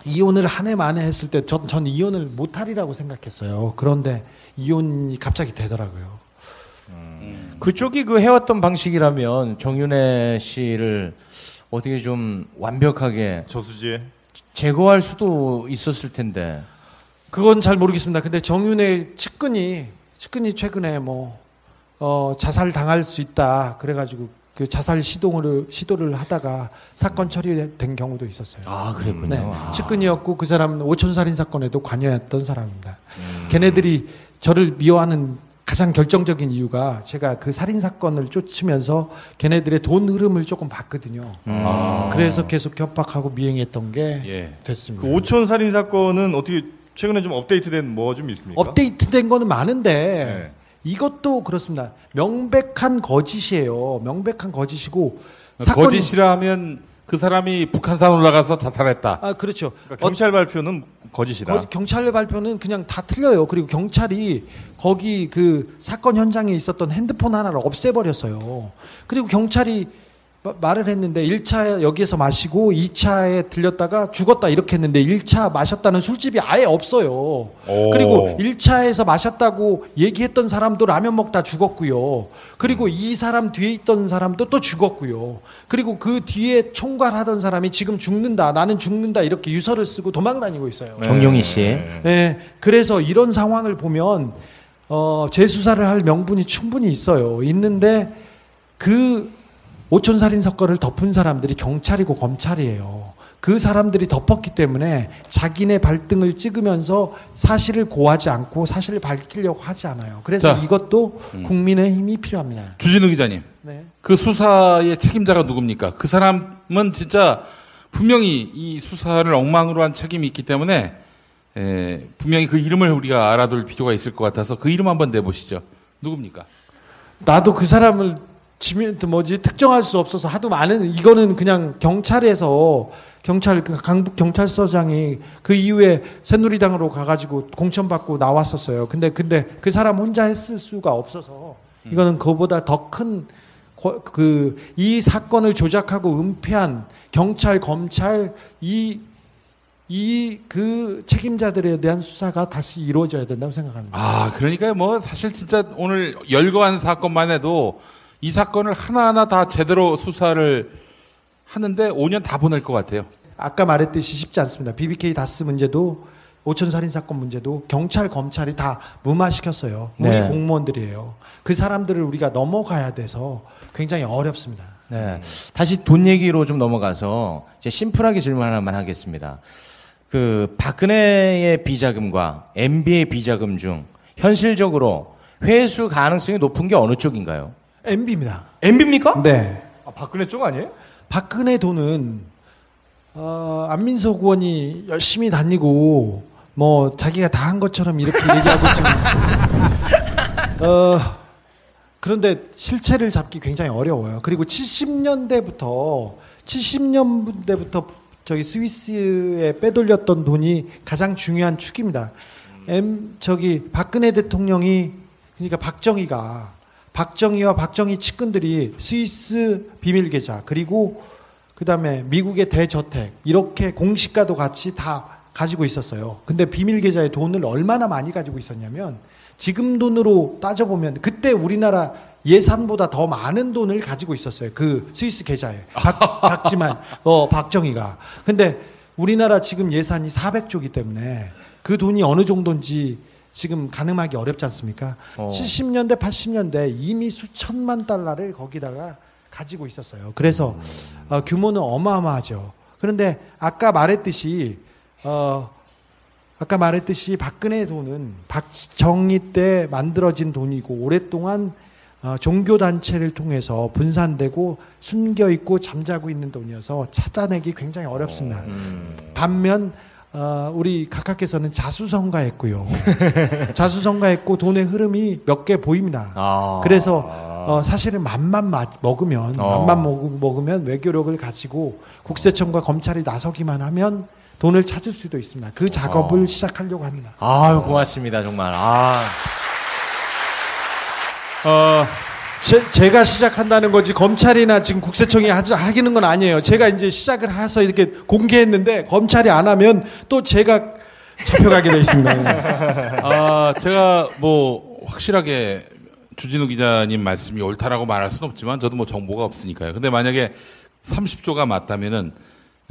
D: 이혼을 한 해 만에 했을 때 전 이혼을 못하리라고 생각했어요. 그런데 이혼이 갑자기 되더라고요.
A: 그쪽이 그 해왔던 방식이라면 정윤회 씨를 어떻게 좀 완벽하게
C: 저수지에
A: 제거할 수도 있었을 텐데.
D: 그건 잘 모르겠습니다. 근데 정윤회 측근이 최근에 자살 당할 수 있다. 그래가지고 그 자살 시도를 하다가 사건 처리된 경우도 있었어요.
A: 아, 그랬군요.
D: 네. 측근이었고 그 사람은 5천 살인 사건에도 관여했던 사람입니다. 걔네들이 저를 미워하는 가장 결정적인 이유가 제가 그 살인 사건을 쫓으면서 걔네들의 돈 흐름을 조금 봤거든요. 그래서 계속 협박하고 미행했던 게 됐습니다.
C: 그 5천 살인 사건은 어떻게 최근에 좀 업데이트된 뭐 좀 있습니까?
D: 업데이트된 거는 많은데 이것도 그렇습니다. 명백한 거짓이에요. 명백한 거짓이고
B: 거짓이라면 그 사람이 북한산 올라가서 자살했다.
D: 아, 그렇죠.
C: 그러니까 경찰 발표는 거짓이다.
D: 경찰 발표는 그냥 다 틀려요. 그리고 경찰이 거기 그 사건 현장에 있었던 핸드폰 하나를 없애버렸어요. 그리고 경찰이 말을 했는데 1차 여기에서 마시고 2차에 들렸다가 죽었다 이렇게 했는데 1차 마셨다는 술집이 아예 없어요. 그리고 1차에서 마셨다고 얘기했던 사람도 라면 먹다 죽었고요. 그리고 이 사람 뒤에 있던 사람도 또 죽었고요. 그리고 그 뒤에 총괄하던 사람이 지금 죽는다, 나는 죽는다 이렇게 유서를 쓰고 도망다니고 있어요.
A: 정용희 씨.
D: 네, 그래서 이런 상황을 보면 재수사를 할 명분이 충분히 있어요. 있는데 그 5천 살인 사건을 덮은 사람들이 경찰이고 검찰이에요. 그 사람들이 덮었기 때문에 자기네 발등을 찍으면서 사실을 고하지 않고 사실을 밝히려고 하지 않아요. 그래서 이것도 국민의 힘이 필요합니다.
B: 주진우 기자님, 그 수사의 책임자가 누굽니까? 그 사람은 진짜 분명히 이 수사를 엉망으로 한 책임이 있기 때문에 분명히 그 이름을 우리가 알아둘 필요가 있을 것 같아서 그 이름 한번 내보시죠. 누굽니까?
D: 나도 그 사람을 특정할 수 없어서 하도 많은, 이거는 그냥 강북 경찰서장이 그 이후에 새누리당으로 가가지고 공천받고 나왔었어요. 근데 그 사람 혼자 했을 수가 없어서 이거는 그보다 더 큰 이 사건을 조작하고 은폐한 경찰, 검찰, 그 책임자들에 대한 수사가 다시 이루어져야 된다고 생각합니다.
B: 아, 그러니까 사실 진짜 오늘 열거한 사건만 해도 이 사건을 하나하나 다 제대로 수사를 하는데 5년 다 보낼 것 같아요.
D: 아까 말했듯이 쉽지 않습니다. BBK 다스 문제도 5천 살인 사건 문제도 경찰, 검찰이 다 무마시켰어요. 우리 공무원들이에요. 그 사람들을 우리가 넘어가야 돼서 굉장히 어렵습니다.
A: 네. 다시 돈 얘기로 좀 넘어가서 이제 심플하게 질문 하나만 하겠습니다. 그 박근혜의 비자금과 MB의 비자금 중 현실적으로 회수 가능성이 높은 게 어느 쪽인가요?
D: MB입니다.
A: MB입니까?
D: 네.
C: 박근혜 쪽 아니에요? 박근혜
D: 돈은 안민석 의원이 열심히 다니고 자기가 다 한 것처럼 이렇게 얘기하고 지금 그런데 실체를 잡기 굉장히 어려워요. 그리고 70년대부터 저기 스위스에 빼돌렸던 돈이 가장 중요한 축입니다. 박근혜 대통령이, 그러니까 박정희와 박정희 측근들이 스위스 비밀 계좌, 그리고 그다음에 미국의 대저택, 이렇게 공시가도 같이 다 가지고 있었어요. 근데 비밀 계좌에 돈을 얼마나 많이 가지고 있었냐면 지금 돈으로 따져보면 그때 우리나라 예산보다 더 많은 돈을 가지고 있었어요. 그 스위스 계좌에. 박정희가. 근데 우리나라 지금 예산이 400조이기 때문에 그 돈이 어느 정도인지 지금 가늠하기 어렵지 않습니까? 70년대, 80년대 이미 수천만 달러를 거기다가 가지고 있었어요. 그래서 규모는 어마어마하죠. 그런데 아까 말했듯이 아까 말했듯이 박근혜 돈은 박정희 때 만들어진 돈이고 오랫동안 종교단체를 통해서 분산되고 숨겨있고 잠자고 있는 돈이어서 찾아내기 굉장히 어렵습니다. 반면 우리 각하께서는 자수성가했고요. 자수성가했고 돈의 흐름이 몇 개 보입니다. 그래서 사실은 맘만 먹으면 외교력을 가지고 국세청과 검찰이 나서기만 하면 돈을 찾을 수도 있습니다. 그 작업을 시작하려고 합니다.
A: 아유, 고맙습니다, 정말.
D: 제가 시작한다는 거지 검찰이나 지금 국세청이 하기는 건 아니에요. 제가 이제 시작을 해서 이렇게 공개했는데 검찰이 안 하면 또 제가 잡혀가게 돼 있습니다.
B: 제가 뭐 확실하게 주진우 기자님 말씀이 옳다라고 말할 수는 없지만 저도 뭐 정보가 없으니까요. 근데 만약에 30조가 맞다면은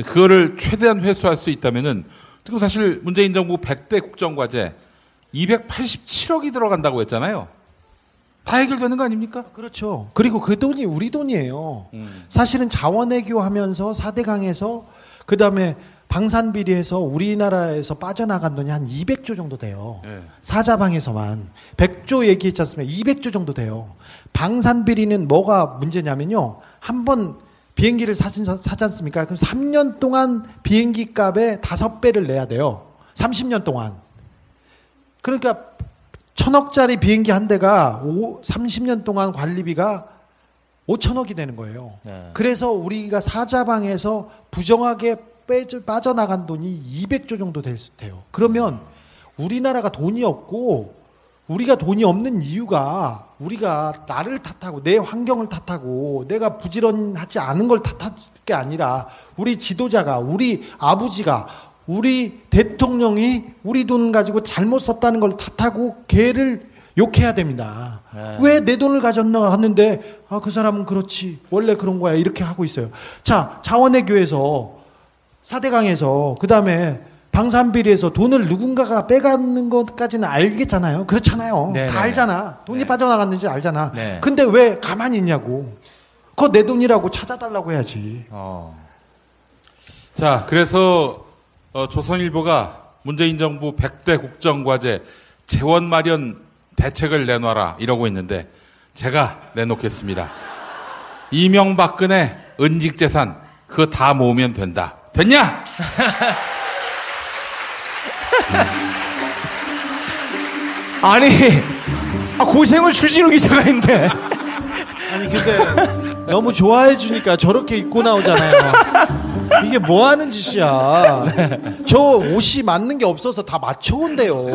B: 그거를 최대한 회수할 수 있다면은 지금 사실 문재인 정부 100대 국정과제 287억이 들어간다고 했잖아요. 다 해결되는 거 아닙니까?
D: 그렇죠. 그리고 그 돈이 우리 돈이에요. 사실은 자원외교 하면서 4대강에서 그 다음에 방산비리에서 우리나라에서 빠져나간 돈이 한 200조 정도 돼요. 네. 사자방에서만 100조 얘기했지 않습니까? 200조 정도 돼요. 방산비리는 뭐가 문제냐면요. 한번 비행기를 사지 않습니까? 그럼 3년 동안 비행기 값의 5배를 내야 돼요. 30년 동안. 그러니까 1,000억짜리 비행기 한 대가 30년 동안 관리비가 5,000억이 되는 거예요. 네. 그래서 우리가 사자방에서 부정하게 빠져나간 돈이 200조 정도 돼요. 그러면 우리나라가 돈이 없고 우리가 돈이 없는 이유가 우리가 나를 탓하고 내 환경을 탓하고 내가 부지런하지 않은 걸 탓할 게 아니라 우리 지도자가 우리 아버지가 우리 대통령이 우리 돈 가지고 잘못 썼다는 걸 탓하고 걔를 욕해야 됩니다. 네. 왜 내 돈을 가졌나 하는데 그 사람은 그렇지 원래 그런 거야 이렇게 하고 있어요. 자, 자원외교에서 4대강에서 그 다음에 방산비리에서 돈을 누군가가 빼가는 것까지는 알겠잖아요. 그렇잖아요. 네네. 다 알잖아. 돈이 빠져나갔는지 알잖아. 네. 근데 왜 가만히 있냐고. 그거 내 돈이라고 찾아달라고 해야지.
B: 자, 그래서 조선일보가 문재인 정부 100대 국정과제 재원 마련 대책을 내놔라 이러고 있는데 제가 내놓겠습니다. 이명박근혜 은직재산 그거 다 모으면 된다. 됐냐?
A: 아니 고생을 주진우 기자가 했는데
D: 아니 근데 너무 좋아해 주니까 저렇게 입고 나오잖아요. 이게 뭐 하는 짓이야. 저 옷이 맞는 게 없어서 다 맞춰온대요.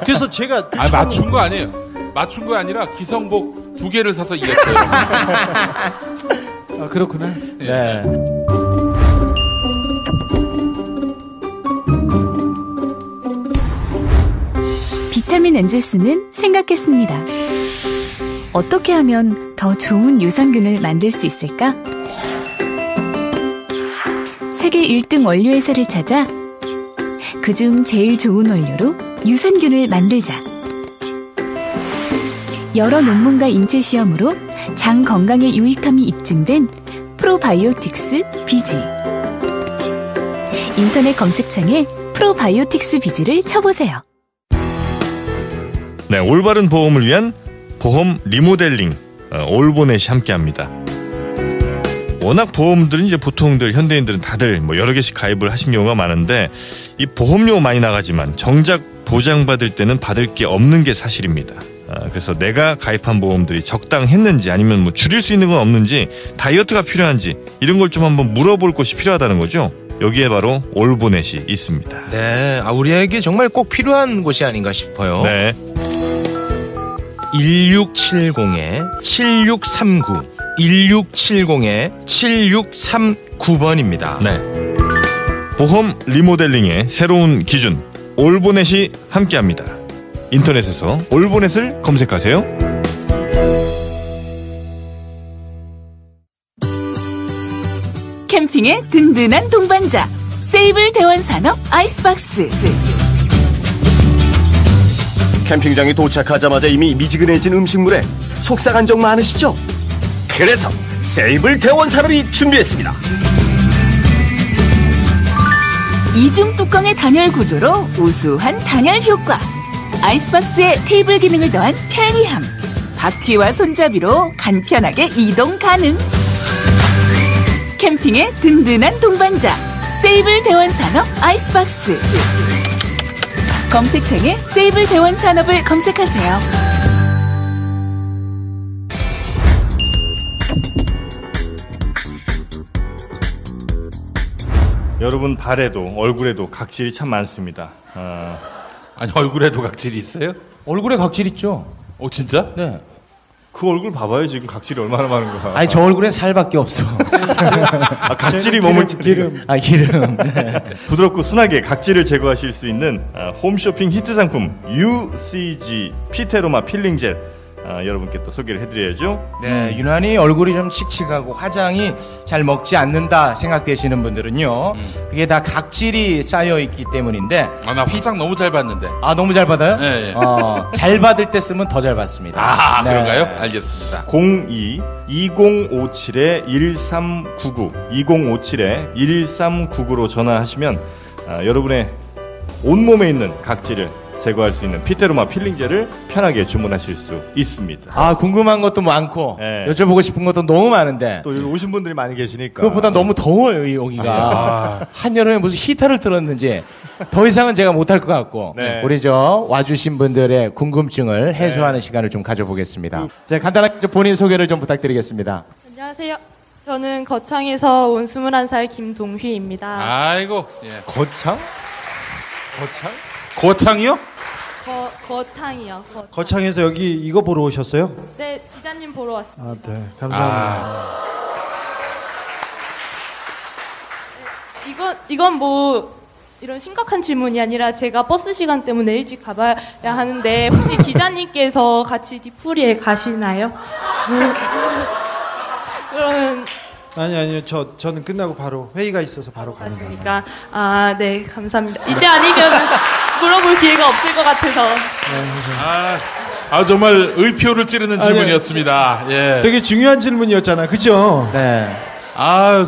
D: 그래서 제가
B: 맞춘 거 아니에요. 맞춘 거 아니라 기성복 2개를 사서 입었어요.
D: 그렇구나.
A: 네.
I: 비타민 엔젤스는 생각했습니다. 어떻게 하면 더 좋은 유산균을 만들 수 있을까? 세계 1등 원료회사를 찾아 그중 제일 좋은 원료로 유산균을 만들자. 여러 논문과 인체 시험으로 장 건강에 유익함이 입증된 프로바이오틱스 비지. 인터넷 검색창에 프로바이오틱스 비지를 쳐보세요.
C: 네, 올바른 보험을 위한 보험 리모델링 올보넷이 함께합니다. 워낙 보험들은 이제 보통들 현대인들은 다들 뭐 여러 개씩 가입을 하신 경우가 많은데 이 보험료 많이 나가지만 정작 보장받을 때는 받을 게 없는 게 사실입니다. 그래서 내가 가입한 보험들이 적당했는지 아니면 뭐 줄일 수 있는 건 없는지 다이어트가 필요한지 이런 걸 좀 한번 물어볼 곳이 필요하다는 거죠. 여기에 바로 올보넷이 있습니다.
A: 네, 우리에게 정말 꼭 필요한 곳이 아닌가 싶어요.
C: 네.
A: 1670-7639 1670-7639번입니다.
C: 네. 보험 리모델링의 새로운 기준 올보넷이 함께합니다. 인터넷에서 올보넷을 검색하세요.
K: 캠핑의 든든한 동반자 세이블 대원산업 아이스박스.
H: 캠핑장에 도착하자마자 이미 미지근해진 음식물에 속상한 적 많으시죠? 그래서 세이블 대원산업이 준비했습니다.
I: 이중 뚜껑의 단열 구조로 우수한 단열 효과. 아이스박스에 테이블 기능을 더한 편리함. 바퀴와 손잡이로 간편하게 이동 가능. 캠핑의 든든한 동반자. 세이블 대원산업 아이스박스. 검색창에 세이블 대원산업을 검색하세요.
C: 여러분 발에도 얼굴에도 각질이 참 많습니다.
B: 아니 얼굴에도 각질이 있어요?
A: 얼굴에 각질 있죠.
B: 진짜?
A: 네.
C: 그 얼굴 봐봐요. 지금 각질이 얼마나 많은 거야.
A: 아니 저 얼굴엔 살밖에 없어.
C: 각질이 몸을
D: 기름.
A: 기름. 네.
C: 부드럽고 순하게 각질을 제거하실 수 있는 홈쇼핑 히트 상품 UCG 피테로마 필링 젤. 여러분께 또 소개를 해드려야죠.
A: 네, 유난히 얼굴이 좀 칙칙하고 화장이 잘 먹지 않는다 생각되시는 분들은요, 그게 다 각질이 쌓여 있기 때문인데.
B: 나 화장 너무 잘 받는데.
A: 너무 잘 받아요?
B: 네.
A: 잘 받을 때 쓰면 더 잘 받습니다.
C: 네.
B: 그런가요? 알겠습니다.
C: 02-2057-1399 2057-1399로 전화하시면 여러분의 온몸에 있는 각질을 제거할 수 있는 피테로마 필링젤을 편하게 주문하실 수 있습니다.
A: 궁금한 것도 많고 여쭤보고 싶은 것도 너무 많은데
C: 또 여기 오신 분들이 많이 계시니까
A: 그것보다 너무 더워요 여기가. 한여름에 무슨 히터를 틀었는지 더 이상은 제가 못할 것 같고 우리 와주신 분들의 궁금증을 해소하는 시간을 좀 가져보겠습니다. 자, 간단하게 본인 소개를 좀 부탁드리겠습니다.
L: 안녕하세요. 저는 거창에서 온 21살 김동휘입니다.
B: 아이고.
C: 거창?
B: 거창이요?
L: 거창이요.
D: 거창에서 여기 이거 보러 오셨어요?
L: 네, 기자님 보러 왔습니다.
D: 네, 감사합니다.
L: 이건 뭐 이런 심각한 질문이 아니라 제가 버스 시간 때문에 일찍 가봐야 하는데 혹시 기자님께서 같이 뒤풀이에 가시나요? 그러면
D: 아니요. 저는 끝나고 바로 회의가 있어서 바로 가는 거예요.
L: 그러니까 네, 감사합니다. 이때 아니면 물어볼 기회가 없을 것 같아서.
B: 정말 의표를 찌르는 질문이었습니다. 예.
D: 되게 중요한 질문이었잖아, 그죠?
A: 네.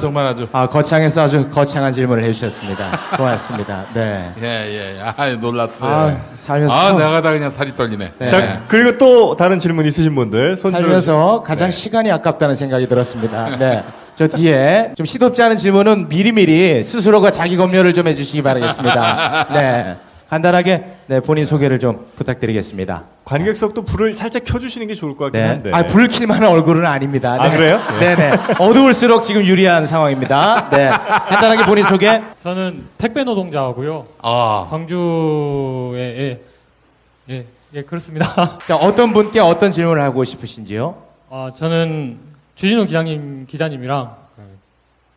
B: 정말 아주.
A: 거창에서 아주 거창한 질문을 해주셨습니다. 고맙습니다. 네.
B: 예. 놀랐어요.
A: 살면서.
B: 내가 다 그냥 살이 떨리네.
C: 네. 자, 그리고 또 다른 질문 있으신 분들 손
A: 살면서 가장 시간이 아깝다는 생각이 들었습니다. 네. 저 뒤에 좀 시덥지 않은 질문은 미리미리 스스로가 자기 검열을 좀 해주시기 바라겠습니다. 네. 간단하게 본인 소개를 좀 부탁드리겠습니다.
C: 관객석도 불을 살짝 켜주시는 게 좋을 것 같긴 한데.
A: 불 킬 만한 얼굴은 아닙니다. 네.
C: 그래요?
A: 네네. 어두울수록 지금 유리한 상황입니다. 네. 간단하게 본인 소개.
M: 저는 택배 노동자고요. 광주에 그렇습니다.
A: 자, 어떤 분께 어떤 질문을 하고 싶으신지요?
M: 저는 주진우 기자님이랑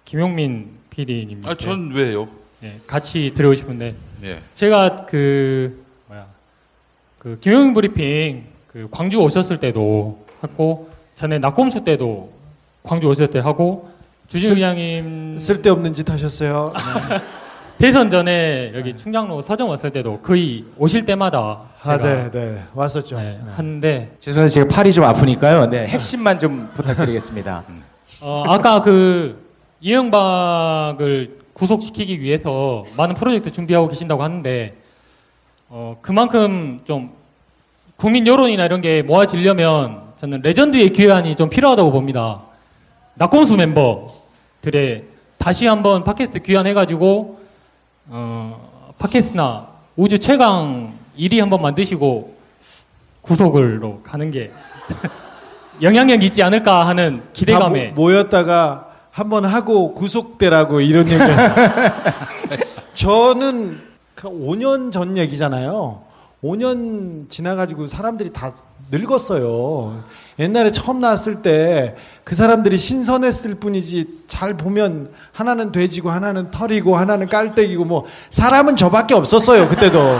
M: 김용민 PD님.
B: 전 왜요?
M: 같이 드리고 싶은데.
B: 예.
M: 제가 김용민 브리핑 광주 오셨을 때도 하고 전에 낙곰수 때도 광주 오셨을 때 하고 주진우 기자님
D: 쓸데없는 짓 하셨어요.
M: 대선 전에 여기 충장로 서점 왔을 때도 거의 오실 때마다 제가
D: 왔었죠.
M: 하는데
A: 죄송한데 제가 팔이 좀 아프니까요. 핵심만 좀 부탁드리겠습니다.
M: 아까 이명박을 구속시키기 위해서 많은 프로젝트 준비하고 계신다고 하는데 그만큼 좀 국민 여론이나 이런 게 모아지려면 저는 레전드의 귀환이 좀 필요하다고 봅니다. 낙곰수 멤버들의 다시 한번 팟캐스트 귀환해가지고 팟캐스트나 우주 최강 1위 한번 만드시고 구속으로 가는 게 영향력 있지 않을까 하는 기대감에
D: 모였다가 한번 하고 구속되라고 이런 얘기. 저는 5년 전 얘기잖아요. 5년 지나가지고 사람들이 다 늙었어요. 옛날에 처음 나왔을 때 그 사람들이 신선했을 뿐이지 잘 보면 하나는 돼지고 하나는 털이고 하나는 깔때기고 뭐 사람은 저밖에 없었어요. 그때도.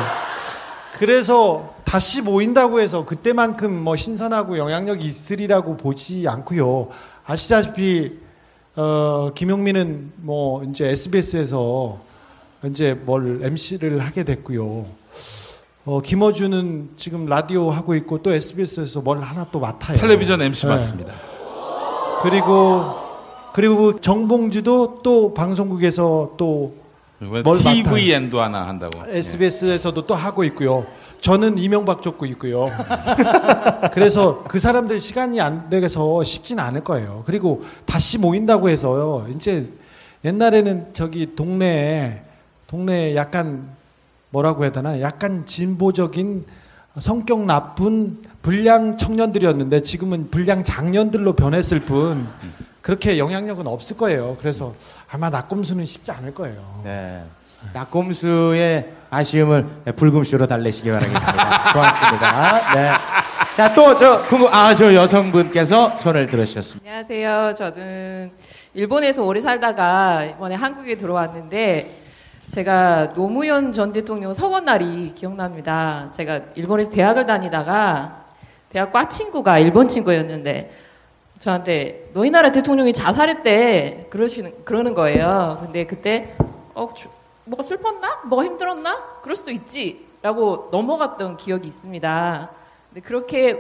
D: 그래서 다시 모인다고 해서 그때만큼 뭐 신선하고 영향력이 있으리라고 보지 않고요. 아시다시피 김용민은 뭐 이제 SBS에서 이제 뭘 MC를 하게 됐고요. 김어준은 지금 라디오 하고 있고 또 SBS에서 뭘 하나 또 맡아요.
B: 텔레비전 MC 맞습니다.
D: 그리고 정봉주도 또 방송국에서 또
B: TVN도 하나 한다고.
D: SBS에서도 또 하고 있고요. 저는 이명박 쫓고 있고요. 그래서 그 사람들 시간이 안 돼서 쉽진 않을 거예요. 그리고 다시 모인다고 해서요. 이제 옛날에는 저기 동네에 약간 뭐라고 해야 되나? 약간 진보적인 성격 나쁜 불량 청년들이었는데 지금은 불량 장년들로 변했을 뿐 그렇게 영향력은 없을 거예요. 그래서 아마 낙곰수는 쉽지 않을 거예요.
A: 네. 낙곰수의 아쉬움을 불금쇼로 달래시기 바라겠습니다. 고맙습니다. 네. 자, 또 저 여성분께서 손을 들으셨습니다.
N: 안녕하세요. 저는 일본에서 오래 살다가 이번에 한국에 들어왔는데 제가 노무현 전 대통령 서거 날이 기억납니다. 제가 일본에서 대학을 다니다가 대학 과 친구가 일본 친구였는데 저한테 너희 나라 대통령이 자살했대 그러는 거예요. 근데 그때 뭐가 슬펐나? 뭐가 힘들었나? 그럴 수도 있지 라고 넘어갔던 기억이 있습니다. 근데 그렇게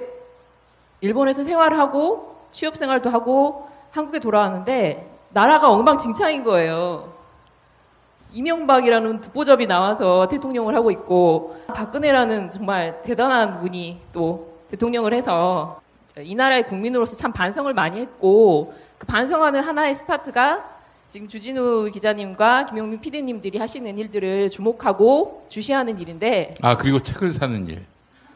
N: 일본에서 생활하고 취업생활도 하고 한국에 돌아왔는데 나라가 엉망진창인 거예요. 이명박이라는 듣보잡이 나와서 대통령을 하고 있고 박근혜라는 정말 대단한 분이 또 대통령을 해서 이 나라의 국민으로서 참 반성을 많이 했고 그 반성하는 하나의 스타트가 지금 주진우 기자님과 김용민 PD님들이 하시는 일들을 주목하고 주시하는 일인데
B: 그리고 책을 사는 일.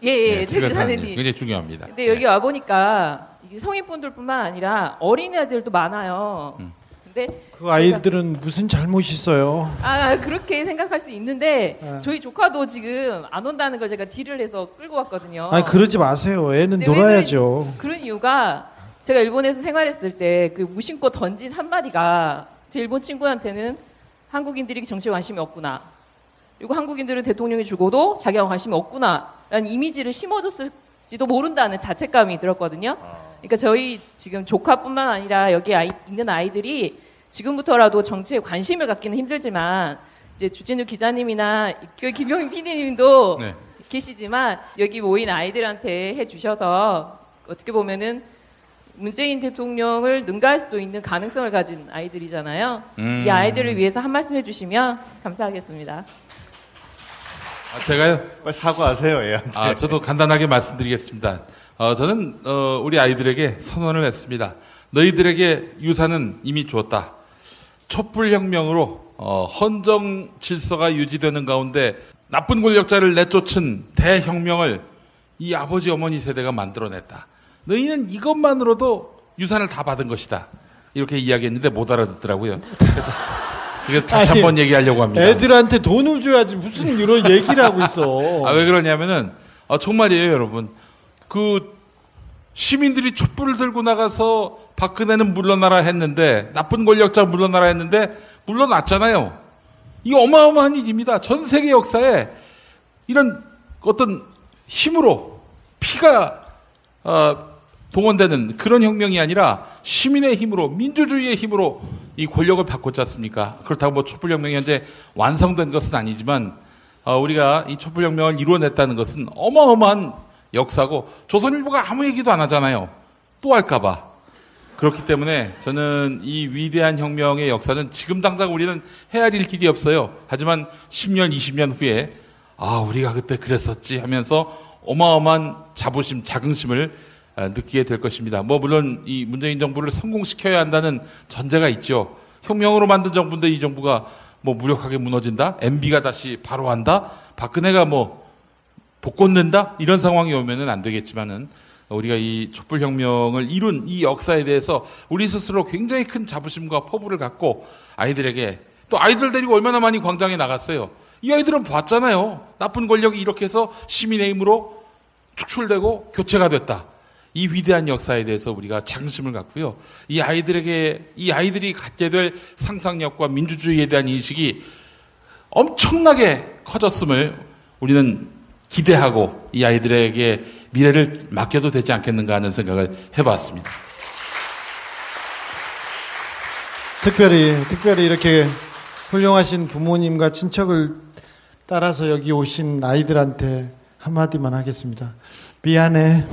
N: 예, 책을 사는 일.
B: 굉장히 중요합니다.
N: 근데 여기 와 보니까 성인분들뿐만 아니라 어린애들도 많아요. 근데
D: 그 아이들은 무슨 잘못이 있어요?
N: 그렇게 생각할 수 있는데 저희 조카도 지금 안 온다는 걸 제가 딜을 해서 끌고 왔거든요.
D: 그러지 마세요. 애는 놀아야죠.
N: 그런 이유가 제가 일본에서 생활했을 때 그 무심코 던진 한마디가 제 일본 친구한테는 한국인들이 정치에 관심이 없구나. 그리고 한국인들은 대통령이 죽어도 자기가 관심이 없구나. 라는 이미지를 심어줬을지도 모른다는 자책감이 들었거든요. 그러니까 저희 지금 조카뿐만 아니라 여기 있는 아이들이 지금부터라도 정치에 관심을 갖기는 힘들지만 이제 주진우 기자님이나 김용민 PD님도 계시지만 여기 모인 아이들한테 해주셔서 어떻게 보면은 문재인 대통령을 능가할 수도 있는 가능성을 가진 아이들이잖아요. 이 아이들을 위해서 한 말씀 해주시면 감사하겠습니다.
B: 제가요?
C: 빨리 사과하세요, 얘한테.
B: 저도 간단하게 말씀드리겠습니다. 저는 우리 아이들에게 선언을 했습니다. 너희들에게 유산은 이미 주었다. 촛불혁명으로 헌정 질서가 유지되는 가운데 나쁜 권력자를 내쫓은 대혁명을 이 아버지 어머니 세대가 만들어냈다. 너희는 이것만으로도 유산을 다 받은 것이다. 이렇게 이야기했는데 못 알아듣더라고요. 그래서 이거 다시 한번 얘기하려고 합니다.
D: 애들한테 돈을 줘야지 무슨 이런 얘기를 하고 있어.
B: 왜 그러냐면은 정말이에요, 여러분. 그 시민들이 촛불을 들고 나가서 박근혜는 물러나라 했는데 나쁜 권력자 물러나라 했는데 물러났잖아요. 이게 어마어마한 일입니다. 전 세계 역사에 이런 어떤 힘으로 피가 동원되는 그런 혁명이 아니라 시민의 힘으로 민주주의의 힘으로 이 권력을 바꿨지 않습니까? 그렇다고 뭐 촛불혁명이 현재 완성된 것은 아니지만 우리가 이 촛불혁명을 이루어냈다는 것은 어마어마한 역사고 조선일보가 아무 얘기도 안 하잖아요. 또 할까봐. 그렇기 때문에 저는 이 위대한 혁명의 역사는 지금 당장 우리는 헤아릴 길이 없어요. 하지만 10년, 20년 후에 우리가 그때 그랬었지 하면서 어마어마한 자부심, 자긍심을 느끼게 될 것입니다. 물론 이 문재인 정부를 성공시켜야 한다는 전제가 있죠. 혁명으로 만든 정부인데 이 정부가 무력하게 무너진다? MB가 다시 바로 한다? 박근혜가 복권된다? 이런 상황이 오면은 안 되겠지만은 우리가 이 촛불혁명을 이룬 이 역사에 대해서 우리 스스로 굉장히 큰 자부심과 포부를 갖고 아이들에게 또 아이들 데리고 얼마나 많이 광장에 나갔어요. 이 아이들은 봤잖아요. 나쁜 권력이 이렇게 해서 시민의 힘으로 축출되고 교체가 됐다. 이 위대한 역사에 대해서 우리가 자긍심을 갖고요. 이 아이들이 갖게 될 상상력과 민주주의에 대한 인식이 엄청나게 커졌음을 우리는 기대하고 이 아이들에게 미래를 맡겨도 되지 않겠는가 하는 생각을 해봤습니다.
D: 특별히 이렇게 훌륭하신 부모님과 친척을 따라서 여기 오신 아이들한테 한마디만 하겠습니다. 미안해.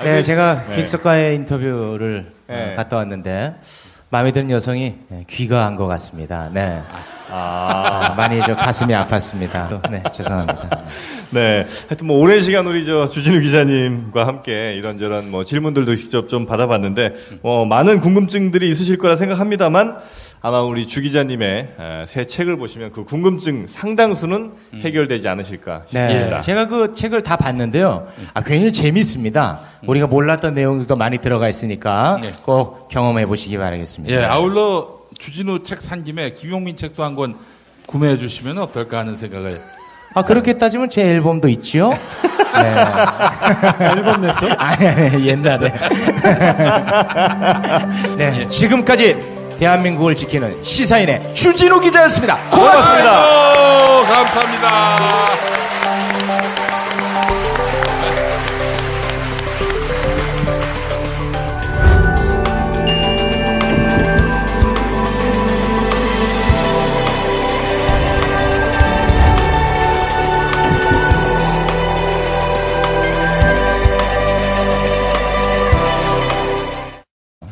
A: 네, 제가 객석과의 인터뷰를 갔다 왔는데 마음에 드는 여성이 귀가한 것 같습니다. 네. 많이 가슴이 아팠습니다. 네, 죄송합니다.
C: 네. 하여튼 오랜 시간 우리 주진우 기자님과 함께 이런저런 질문들도 직접 좀 받아봤는데, 많은 궁금증들이 있으실 거라 생각합니다만, 아마 우리 주 기자님의 새 책을 보시면 그 궁금증 상당수는 해결되지 않으실까 싶습니다.
A: 네, 제가 그 책을 다 봤는데요. 굉장히 재밌습니다. 우리가 몰랐던 내용들도 많이 들어가 있으니까 꼭 경험해 보시기 바라겠습니다.
B: 예, 아울러 주진우 책 산 김에 김용민 책도 한 권 구매해 주시면 어떨까 하는 생각을.
A: 그렇게 따지면 제 앨범도 있지요? 네.
D: 앨범 냈어?
A: 아니, 옛날에. 네, 지금까지 대한민국을 지키는 시사인의 주진우 기자였습니다. 고맙습니다.
B: 감사합니다.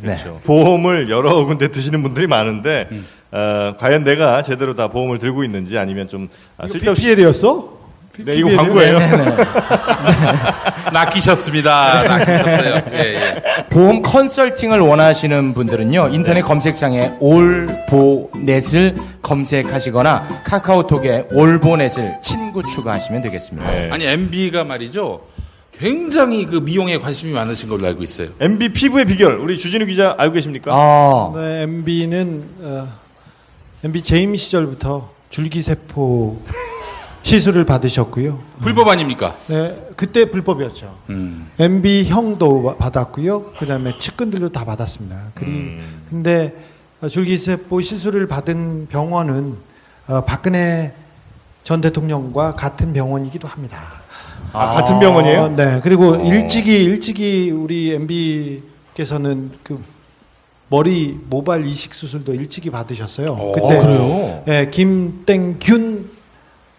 C: 그렇죠. 보험을 여러 군데 드시는 분들이 많은데 과연 내가 제대로 다 보험을 들고 있는지 아니면 좀
D: 쓸데없이 PPL이었어?
C: 네, 이거 광고예요.
B: 낚이셨습니다. 낚이셨어요. 예.
A: 보험 컨설팅을 원하시는 분들은요, 인터넷 검색창에 올보넷을 검색하시거나 카카오톡에 올보넷을 친구 추가하시면 되겠습니다.
B: 네. 아니, MB가 말이죠. 굉장히 그 미용에 관심이 많으신 걸로 알고 있어요.
C: MB 피부의 비결, 우리 주진우 기자 알고 계십니까?
D: 네, MB는 MB 재임 시절부터 줄기세포 시술을 받으셨고요.
B: 불법 아닙니까?
D: 네, 그때 불법이었죠. MB 형도 받았고요. 그다음에 측근들도 다 받았습니다. 근데 줄기세포 시술을 받은 병원은 박근혜 전 대통령과 같은 병원이기도 합니다.
C: 같은 병원이에요?
D: 네. 그리고 일찍이 우리 MB께서는 그 머리 모발 이식 수술도 일찍이 받으셨어요. 그때
A: 그래요?
D: 네, 김땡균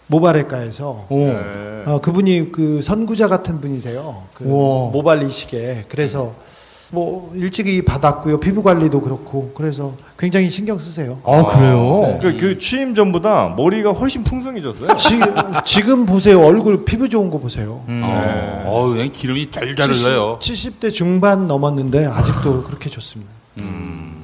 D: 모발외과에서 그분이 그 선구자 같은 분이세요. 그 모발 이식에. 그래서 일찍이 받았고요. 피부 관리도 그렇고. 그래서 굉장히 신경 쓰세요.
A: 그래요?
D: 네.
C: 그 취임 전보다 머리가 훨씬 풍성해졌어요.
D: 지금 보세요. 얼굴 피부 좋은 거 보세요.
B: 기름이 잘 흘러요.
D: 70대 중반 넘었는데 아직도 그렇게 좋습니다.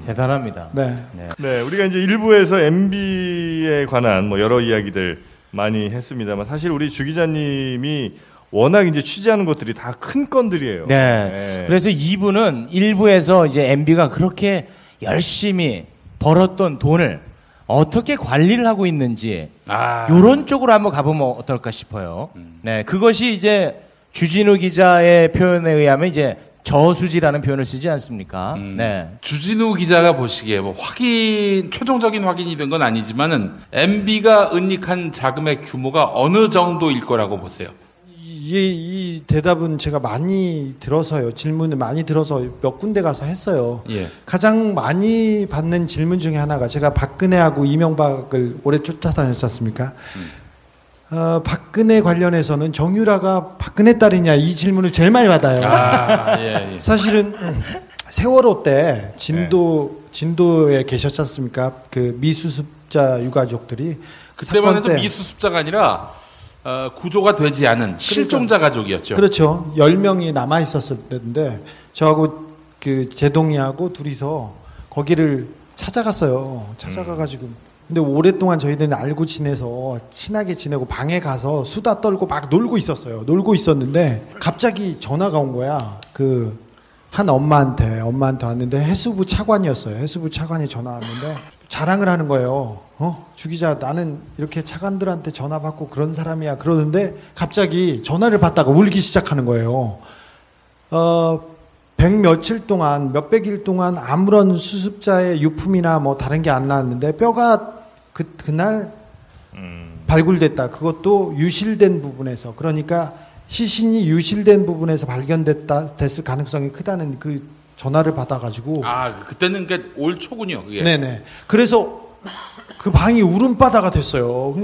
A: 대단합니다.
D: 네.
C: 우리가 이제 일부에서 MB에 관한 여러 이야기들 많이 했습니다만 사실 우리 주 기자님이 워낙 이제 취재하는 것들이 다 큰 건들이에요.
A: 네. 그래서 2부는 1부에서 이제 MB가 그렇게 열심히 벌었던 돈을 어떻게 관리를 하고 있는지 이런 쪽으로 한번 가보면 어떨까 싶어요. 네, 그것이 이제 주진우 기자의 표현에 의하면 이제 저수지라는 표현을 쓰지 않습니까? 네.
B: 주진우 기자가 보시기에 최종적인 확인이 된 건 아니지만은 MB가 은닉한 자금의 규모가 어느 정도일 거라고 보세요?
D: 이 대답은 제가 많이 들어서요. 질문을 많이 들어서 몇 군데 가서 했어요. 가장 많이 받는 질문 중에 하나가 제가 박근혜하고 이명박을 오래 쫓아다녔지 않습니까? 박근혜 관련해서는 정유라가 박근혜 딸이냐 이 질문을 제일 많이 받아요. 사실은 세월호 때 진도에 계셨지 않습니까? 그 미수습자 유가족들이
B: 그때만 해도 미수습자가 아니라 구조가 되지 않은 실종자 가족이었죠.
D: 그렇죠. 10명이 남아 있었을 때인데 저하고 그 제동이하고 둘이서 거기를 찾아갔어요. 찾아가가지고 근데 오랫동안 저희들은 알고 지내서 친하게 지내고 방에 가서 수다 떨고 막 놀고 있었어요. 놀고 있었는데 갑자기 전화가 온 거야. 그 한 엄마한테 왔는데 해수부 차관이었어요. 해수부 차관이 전화 왔는데 자랑을 하는 거예요. 주 기자 나는 이렇게 차관들한테 전화 받고 그런 사람이야 그러는데 갑자기 전화를 받다가 울기 시작하는 거예요. 며칠 동안 몇백일 동안 아무런 수습자의 유품이나 다른 게 안 나왔는데 뼈가 그날 발굴됐다. 그것도 유실된 부분에서 그러니까 시신이 유실된 부분에서 됐을 가능성이 크다는 그 전화를 받아가지고
B: 그때는 올 초군요. 그게.
D: 네네. 그래서 그 방이 울음바다가 됐어요.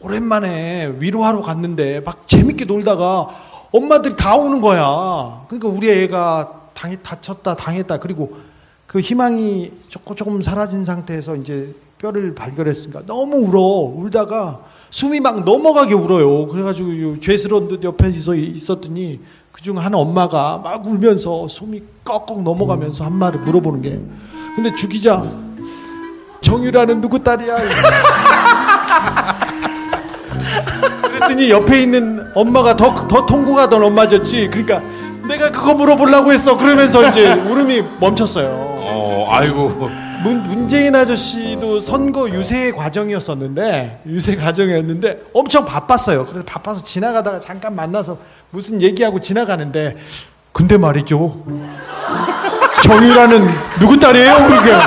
D: 오랜만에 위로하러 갔는데 막 재밌게 놀다가 엄마들이 다 오는 거야. 그러니까 우리 애가 다쳤다, 당했다. 그리고 그 희망이 조금 사라진 상태에서 이제 뼈를 발견했으니까 너무 울다가 숨이 막 넘어가게 울어요. 그래가지고 죄스러운 옆에 있었더니 그중 한 엄마가 막 울면서 숨이 꺽꺽 넘어가면서 한 말을 물어보는 게, 근데 주 기자, 정유라는 누구 딸이야? 그랬더니 옆에 있는 엄마가 더 통곡하던 엄마였지. 그러니까 내가 그거 물어보려고 했어. 그러면서 이제 울음이 멈췄어요.
B: 아이고.
D: 문재인 아저씨도 선거 유세 과정이었는데 엄청 바빴어요. 그래서 바빠서 지나가다가 잠깐 만나서 무슨 얘기하고 지나가는데, 근데 말이죠, 정유라는 누구 딸이에요? 그러니까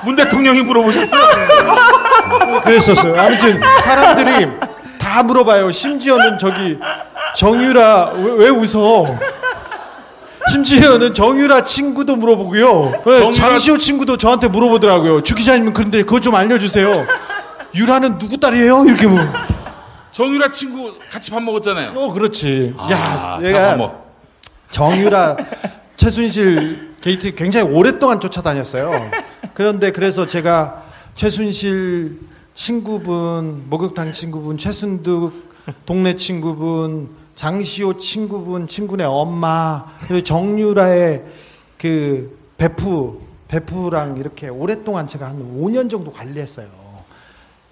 B: 문 대통령이 물어보셨어요?
D: 그랬었어요. 아무튼 사람들이 다 물어봐요. 심지어는 저기 정유라 왜 웃어? 심지어는 정유라 친구도 물어보고요. 장시호 친구도 저한테 물어보더라고요. 주 기자님은 그런데 그거 좀 알려주세요. 유라는 누구 딸이에요? 이렇게 뭐.
B: 정유라 친구 같이 밥 먹었잖아요.
D: 그렇지. 야, 내가 정유라 최순실 게이트 굉장히 오랫동안 쫓아다녔어요. 그런데 그래서 제가 최순실 친구분, 목욕탕 친구분, 최순득 동네 친구분, 장시호 친구분, 친구네 엄마, 그리고 정유라의 그 베프랑 이렇게 오랫동안 제가 한 5년 정도 관리했어요.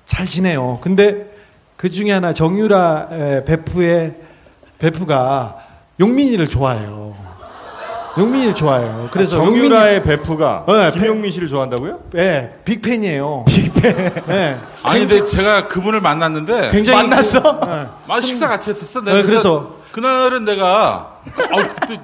D: 잘 지내요. 근데 그 중에 하나 정유라 베프가 용민이를 좋아해요. 용민이를 좋아해요. 그래서
C: 정유라의 베프가 김용민 씨를 좋아한다고요?
D: 네, 빅팬이에요. 빅팬. 네.
B: 아니 근데 제가 그분을 만났는데
D: 굉장히
A: 만났어?
B: 식사 같이 했었어.
D: 네, 그래서
B: 그날은 내가 그때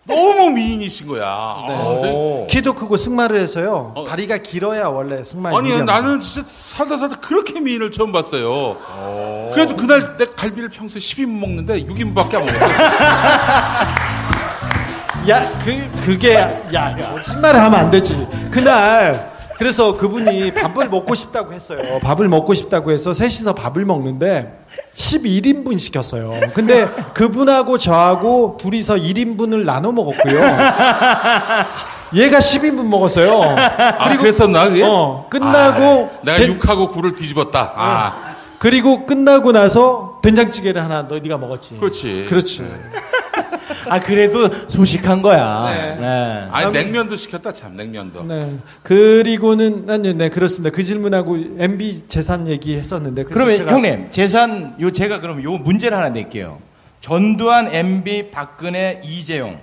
B: 너무 미인이신 거야.
D: 네. 키도 크고 승마를 해서요. 다리가 길어야 원래 승마에.
B: 아니 나는 진짜 살다 그렇게 미인을 처음 봤어요. 그래도 그날 내 갈비를 평소에 10인분 먹는데 6인분밖에 안 먹었어요.
D: 야, 그게 거짓말을 하면 안 되지. 그날 그래서 그분이 밥을 먹고 싶다고 했어요. 밥을 먹고 싶다고 해서 셋이서 밥을 먹는데 11인분 시켰어요. 근데 그분하고 저하고 둘이서 1인분을 나눠 먹었고요. 얘가 10인분 먹었어요.
B: 그리고 그랬었나 그게?
D: 끝나고
B: 내가 6하고 9를 뒤집었다.
D: 그리고 끝나고 나서 된장찌개를 하나 네가 먹었지.
B: 그렇지.
A: 그래도 소식한 거야.
B: 네. 아니 냉면도 시켰다 참 냉면도.
D: 네. 그리고는 네 그렇습니다. 그 질문하고 MB 재산 얘기했었는데.
A: 그러면 형님 재산 제가 그럼 요 문제를 하나 낼게요. 전두환, MB, 박근혜, 이재용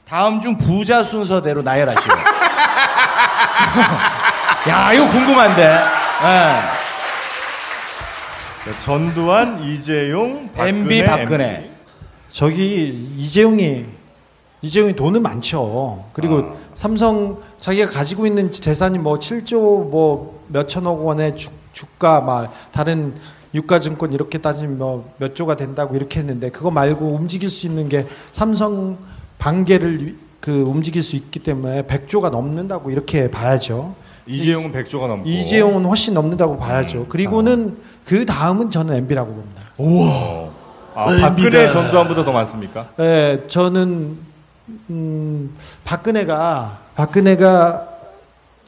A: 다음 중 부자 순서대로 나열하시오. 야 이거 궁금한데. 네.
C: 전두환, 이재용,
A: MB, 박근혜.
D: 저기 이재용이 돈은 많죠. 그리고 삼성 자기가 가지고 있는 재산이 뭐 7조 뭐 몇천억 원의 주가 막 다른 유가증권 이렇게 따지면 뭐 몇 조가 된다고 이렇게 했는데 그거 말고 움직일 수 있는 게 삼성 반개를 움직일 수 있기 때문에 100조가 넘는다고 이렇게 봐야죠.
C: 이재용은 100조가 넘고.
D: 이재용은 훨씬 넘는다고 봐야죠. 그리고는 그 다음은 저는 MB라고 봅니다.
C: 우와. 박근혜 전두환보다 더 많습니까?
D: 네, 저는 박근혜가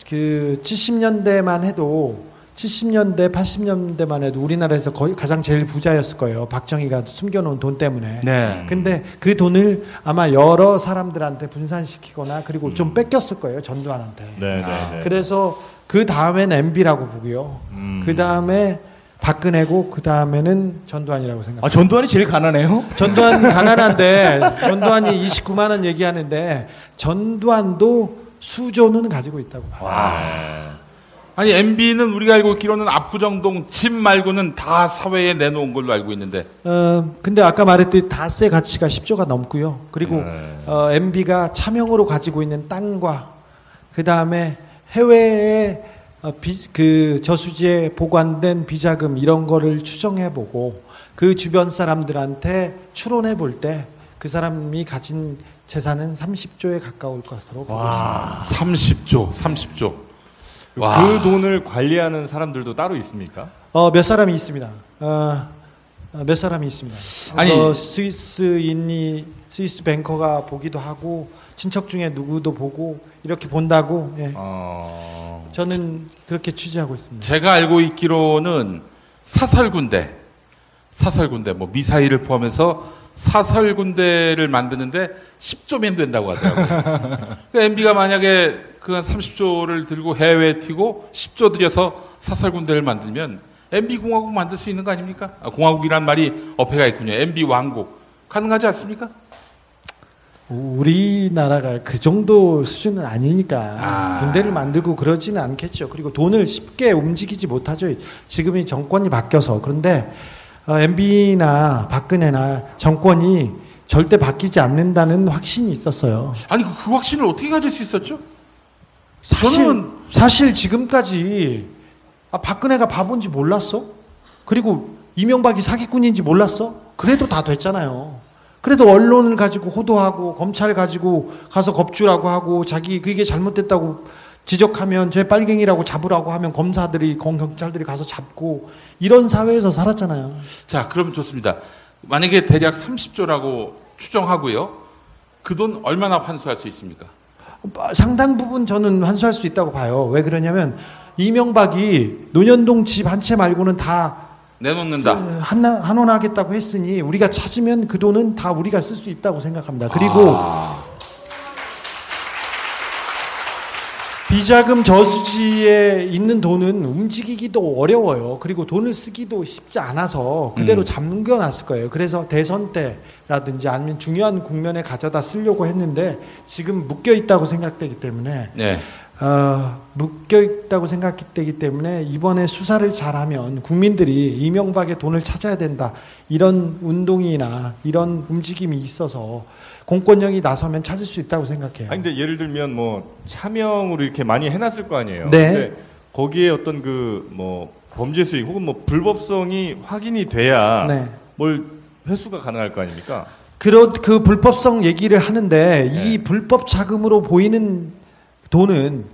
D: 그 70년대만 해도 70년대 80년대만 해도 우리나라에서 거의 가장 제일 부자였을 거예요. 박정희가 숨겨놓은 돈 때문에.
A: 네.
D: 근데 그 돈을 아마 여러 사람들한테 분산시키거나 그리고 좀 뺏겼을 거예요. 전두환한테.
C: 네.
D: 그래서 그 다음에는 MB라고 보고요. 그 다음에 박근혜고 그 다음에는 전두환이라고 생각합니다.
A: 전두환이 제일 가난해요?
D: 전두환 가난한데 전두환이 29만 원 얘기하는데 전두환도 수조는 가지고 있다고 봐요.
B: 아니 MB는 우리가 알고 있기로는 압구정동 집 말고는 다 사회에 내놓은 걸로 알고 있는데.
D: 근데 아까 말했듯이 다세 가치가 10조가 넘고요. 그리고 MB가 차명으로 가지고 있는 땅과 그 다음에 해외에 그 저수지에 보관된 비자금 이런 거를 추정해보고 그 주변 사람들한테 추론해볼 때 그 사람이 가진 재산은 30조에 가까울 것으로 보고 있습니다.
B: 30조.
C: 그 돈을 관리하는 사람들도 따로 있습니까?
D: 몇 사람이 있습니다. 몇 사람이 있습니다.
B: 아니,
D: 스위스 뱅커가 보기도 하고 친척 중에 누구도 보고 이렇게 본다고. 예. 저는 그렇게 취재하고 있습니다.
B: 제가 알고 있기로는 사설군대 뭐 미사일을 포함해서 사설군대를 만드는데 10조면 된다고 하더라고요. 그러니까 MB가 만약에 그 한 30조를 들고 해외에 튀고 10조 들여서 사설군대를 만들면 MB 공화국 만들 수 있는 거 아닙니까? 공화국이란 말이 어폐가 있군요. MB 왕국 가능하지 않습니까?
D: 우리나라가 그 정도 수준은 아니니까 군대를 만들고 그러지는 않겠죠. 그리고 돈을 쉽게 움직이지 못하죠. 지금이 정권이 바뀌어서. 그런데 MB나 박근혜나 정권이 절대 바뀌지 않는다는 확신이 있었어요.
B: 아니 그 확신을 어떻게 가질 수 있었죠?
D: 사실 지금까지 박근혜가 바본지 몰랐어? 그리고 이명박이 사기꾼인지 몰랐어? 그래도 다 됐잖아요. 그래도 언론을 가지고 호도하고 검찰 가지고 가서 겁주라고 하고 자기 그게 잘못됐다고 지적하면 쟤 빨갱이라고 잡으라고 하면 검사들이 경찰들이 가서 잡고 이런 사회에서 살았잖아요.
B: 자, 그러면 좋습니다. 만약에 대략 30조라고 추정하고요. 그 돈 얼마나 환수할 수 있습니까?
D: 상당 부분 저는 환수할 수 있다고 봐요. 왜 그러냐면 이명박이 논현동 집 한 채 말고는 다
B: 내놓는다.
D: 한원하겠다고 했으니 우리가 찾으면 그 돈은 다 우리가 쓸 수 있다고 생각합니다. 그리고 비자금 저수지에 있는 돈은 움직이기도 어려워요. 그리고 돈을 쓰기도 쉽지 않아서 그대로 잠겨놨을 거예요. 그래서 대선 때라든지 아니면 중요한 국면에 가져다 쓰려고 했는데 지금 묶여있다고 생각되기 때문에 묶여있다고 생각되기 때문에 이번에 수사를 잘하면 국민들이 이명박의 돈을 찾아야 된다. 이런 운동이나 이런 움직임이 있어서 공권력이 나서면 찾을 수 있다고 생각해요.
C: 아니, 근데 예를 들면 뭐 차명으로 이렇게 많이 해놨을 거 아니에요.
D: 네.
C: 근데 거기에 어떤 그 뭐 범죄 수익 혹은 뭐 불법성이 확인이 돼야 뭘 회수가 가능할 거 아닙니까?
D: 그 불법성 얘기를 하는데 이 불법 자금으로 보이는 돈은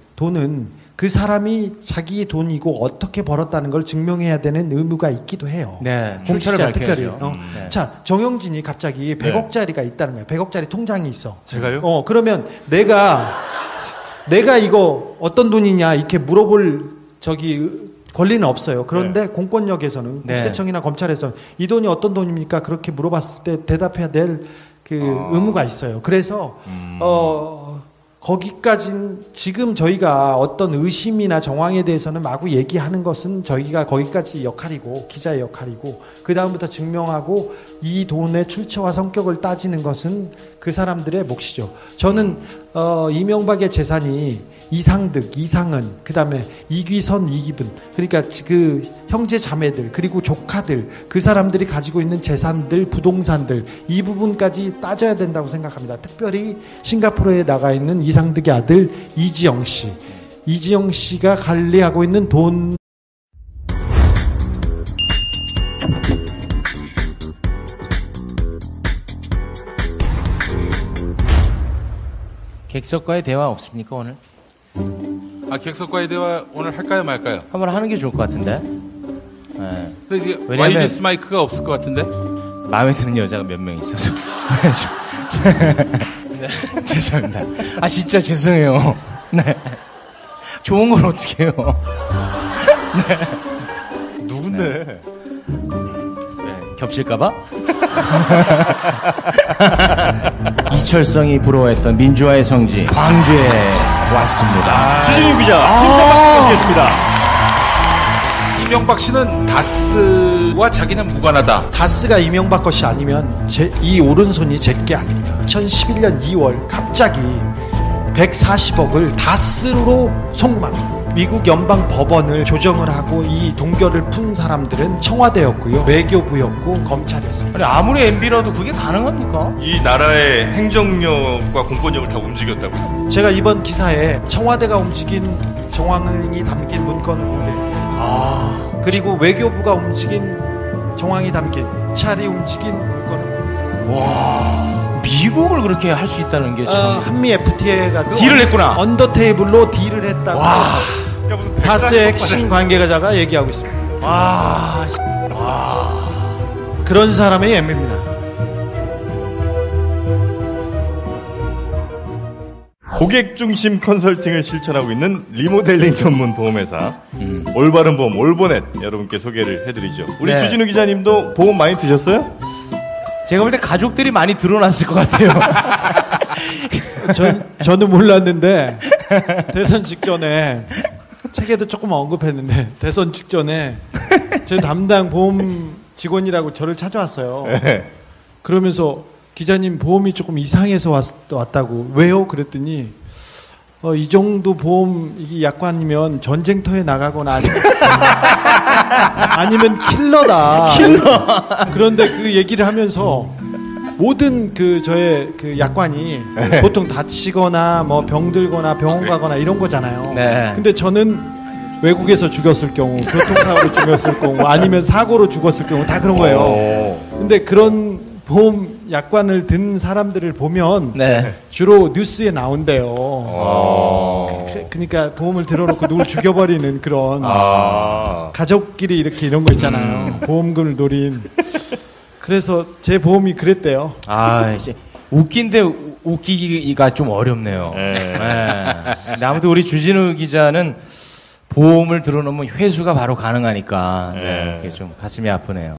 D: 그 사람이 자기 돈이고 어떻게 벌었다는 걸 증명해야 되는 의무가 있기도 해요.
A: 네,
D: 공직자 특별히.
A: 네.
D: 자, 정영진이 갑자기 100억짜리가 있다는 거예요. 100억짜리 통장이 있어.
C: 제가요?
D: 그러면 내가 이거 어떤 돈이냐 이렇게 물어볼 권리는 없어요. 그런데 공권력에서는 국세청이나 검찰에서 이 돈이 어떤 돈입니까? 그렇게 물어봤을 때 대답해야 될 그 의무가 있어요. 그래서 거기까지는 지금 저희가 어떤 의심이나 정황에 대해서는 마구 얘기하는 것은 저희가 거기까지 역할이고 기자의 역할이고 그 다음부터 증명하고 이 돈의 출처와 성격을 따지는 것은 그 사람들의 몫이죠. 저는 이명박의 재산이 이상득, 이상은, 그 다음에 이귀선, 이기분, 그러니까 그 형제 자매들 그리고 조카들 그 사람들이 가지고 있는 재산들, 부동산들 이 부분까지 따져야 된다고 생각합니다. 특별히 싱가포르에 나가 있는 이상득의 아들 이지영 씨가 관리하고 있는 돈.
A: 객석과의 대화 없습니까 오늘?
B: 객석과의 대화 오늘 할까요 말까요?
A: 한번 하는 게 좋을 것 같은데. 네.
B: 근데 와이리스 마이크가 없을 것 같은데?
A: 마음에 드는 여자가 몇 명 있어서. 네. 죄송합니다. 진짜 죄송해요. 네. 좋은 걸 어떻게 해요? 네.
C: 누군데?
A: 겹칠까봐? 이철성이 부러워했던 민주화의 성지 광주에 왔습니다.
C: 주진우 기자, 힘찬 박수 부탁드리겠습니다.
B: 이명박 씨는 다스와 자기는 무관하다.
D: 다스가 이명박 것이 아니면 이 오른손이 제게 아닙니다. 2011년 2월 갑자기 140억을 다스로 송금합니다. 미국 연방 법원을 조정을 하고 이 동결을 푼 사람들은 청와대였고요, 외교부였고 검찰이었어요.
A: 아니 아무리 MB라도 그게 가능합니까?
C: 이 나라의 행정력과 공권력을 다 움직였다고요?
D: 제가 이번 기사에 청와대가 움직인 정황이 담긴 문건을 공개했습니다. 그리고 외교부가 움직인 정황이 담긴 차리 움직인 문건을.
A: 와, 미국을 그렇게 할 수 있다는 게 참.
D: 한미 FTA가
A: 딜을 했구나.
D: 언더 테이블로 딜을 했다고.
A: 와.
C: 야, 무슨
D: 다스의 핵심 관계자가 얘기하고 있습니다.
A: 와.
D: 그런 사람의 예입니다.
C: 고객 중심 컨설팅을 실천하고 있는 리모델링 전문 보험회사 올바른 보험 올보넷 여러분께 소개를 해드리죠. 우리
A: 네.
C: 주진우 기자님도 보험 많이 드셨어요?
A: 제가 볼 때 가족들이 많이 드러났을 것 같아요.
D: 저는 몰랐는데 대선 직전에 책에도 조금 언급했는데 대선 직전에 제 담당 보험 직원이라고 저를 찾아왔어요.
C: 네.
D: 그러면서 기자님 보험이 조금 이상해서 왔다고. 왜요? 그랬더니 이 정도 보험 이 약관이면 전쟁터에 나가거나 아니면 킬러다.
A: 킬러.
D: 그런데 그 얘기를 하면서 모든 저의 약관이
A: 네.
D: 보통 다치거나 뭐 병들거나 병원 가거나 이런 거잖아요.
A: 네.
D: 근데 저는 외국에서 죽었을 경우, 교통사고로 죽었을 경우, 아니면 사고로 죽었을 경우 다 그런 거예요. 근데 그런 보험 약관을 든 사람들을 보면
A: 네.
D: 주로 뉴스에 나온대요. 그러니까 보험을 들어놓고 누굴 죽여버리는 그런 가족끼리 이렇게 이런 거 있잖아요. 보험금을 노린. 그래서 제 보험이 그랬대요.
A: 이제 웃긴데 웃기기가 좀 어렵네요. 네. 근데 아무튼 우리 주진우 기자는 보험을 들어놓으면 회수가 바로 가능하니까 네. 그게 좀 가슴이 아프네요.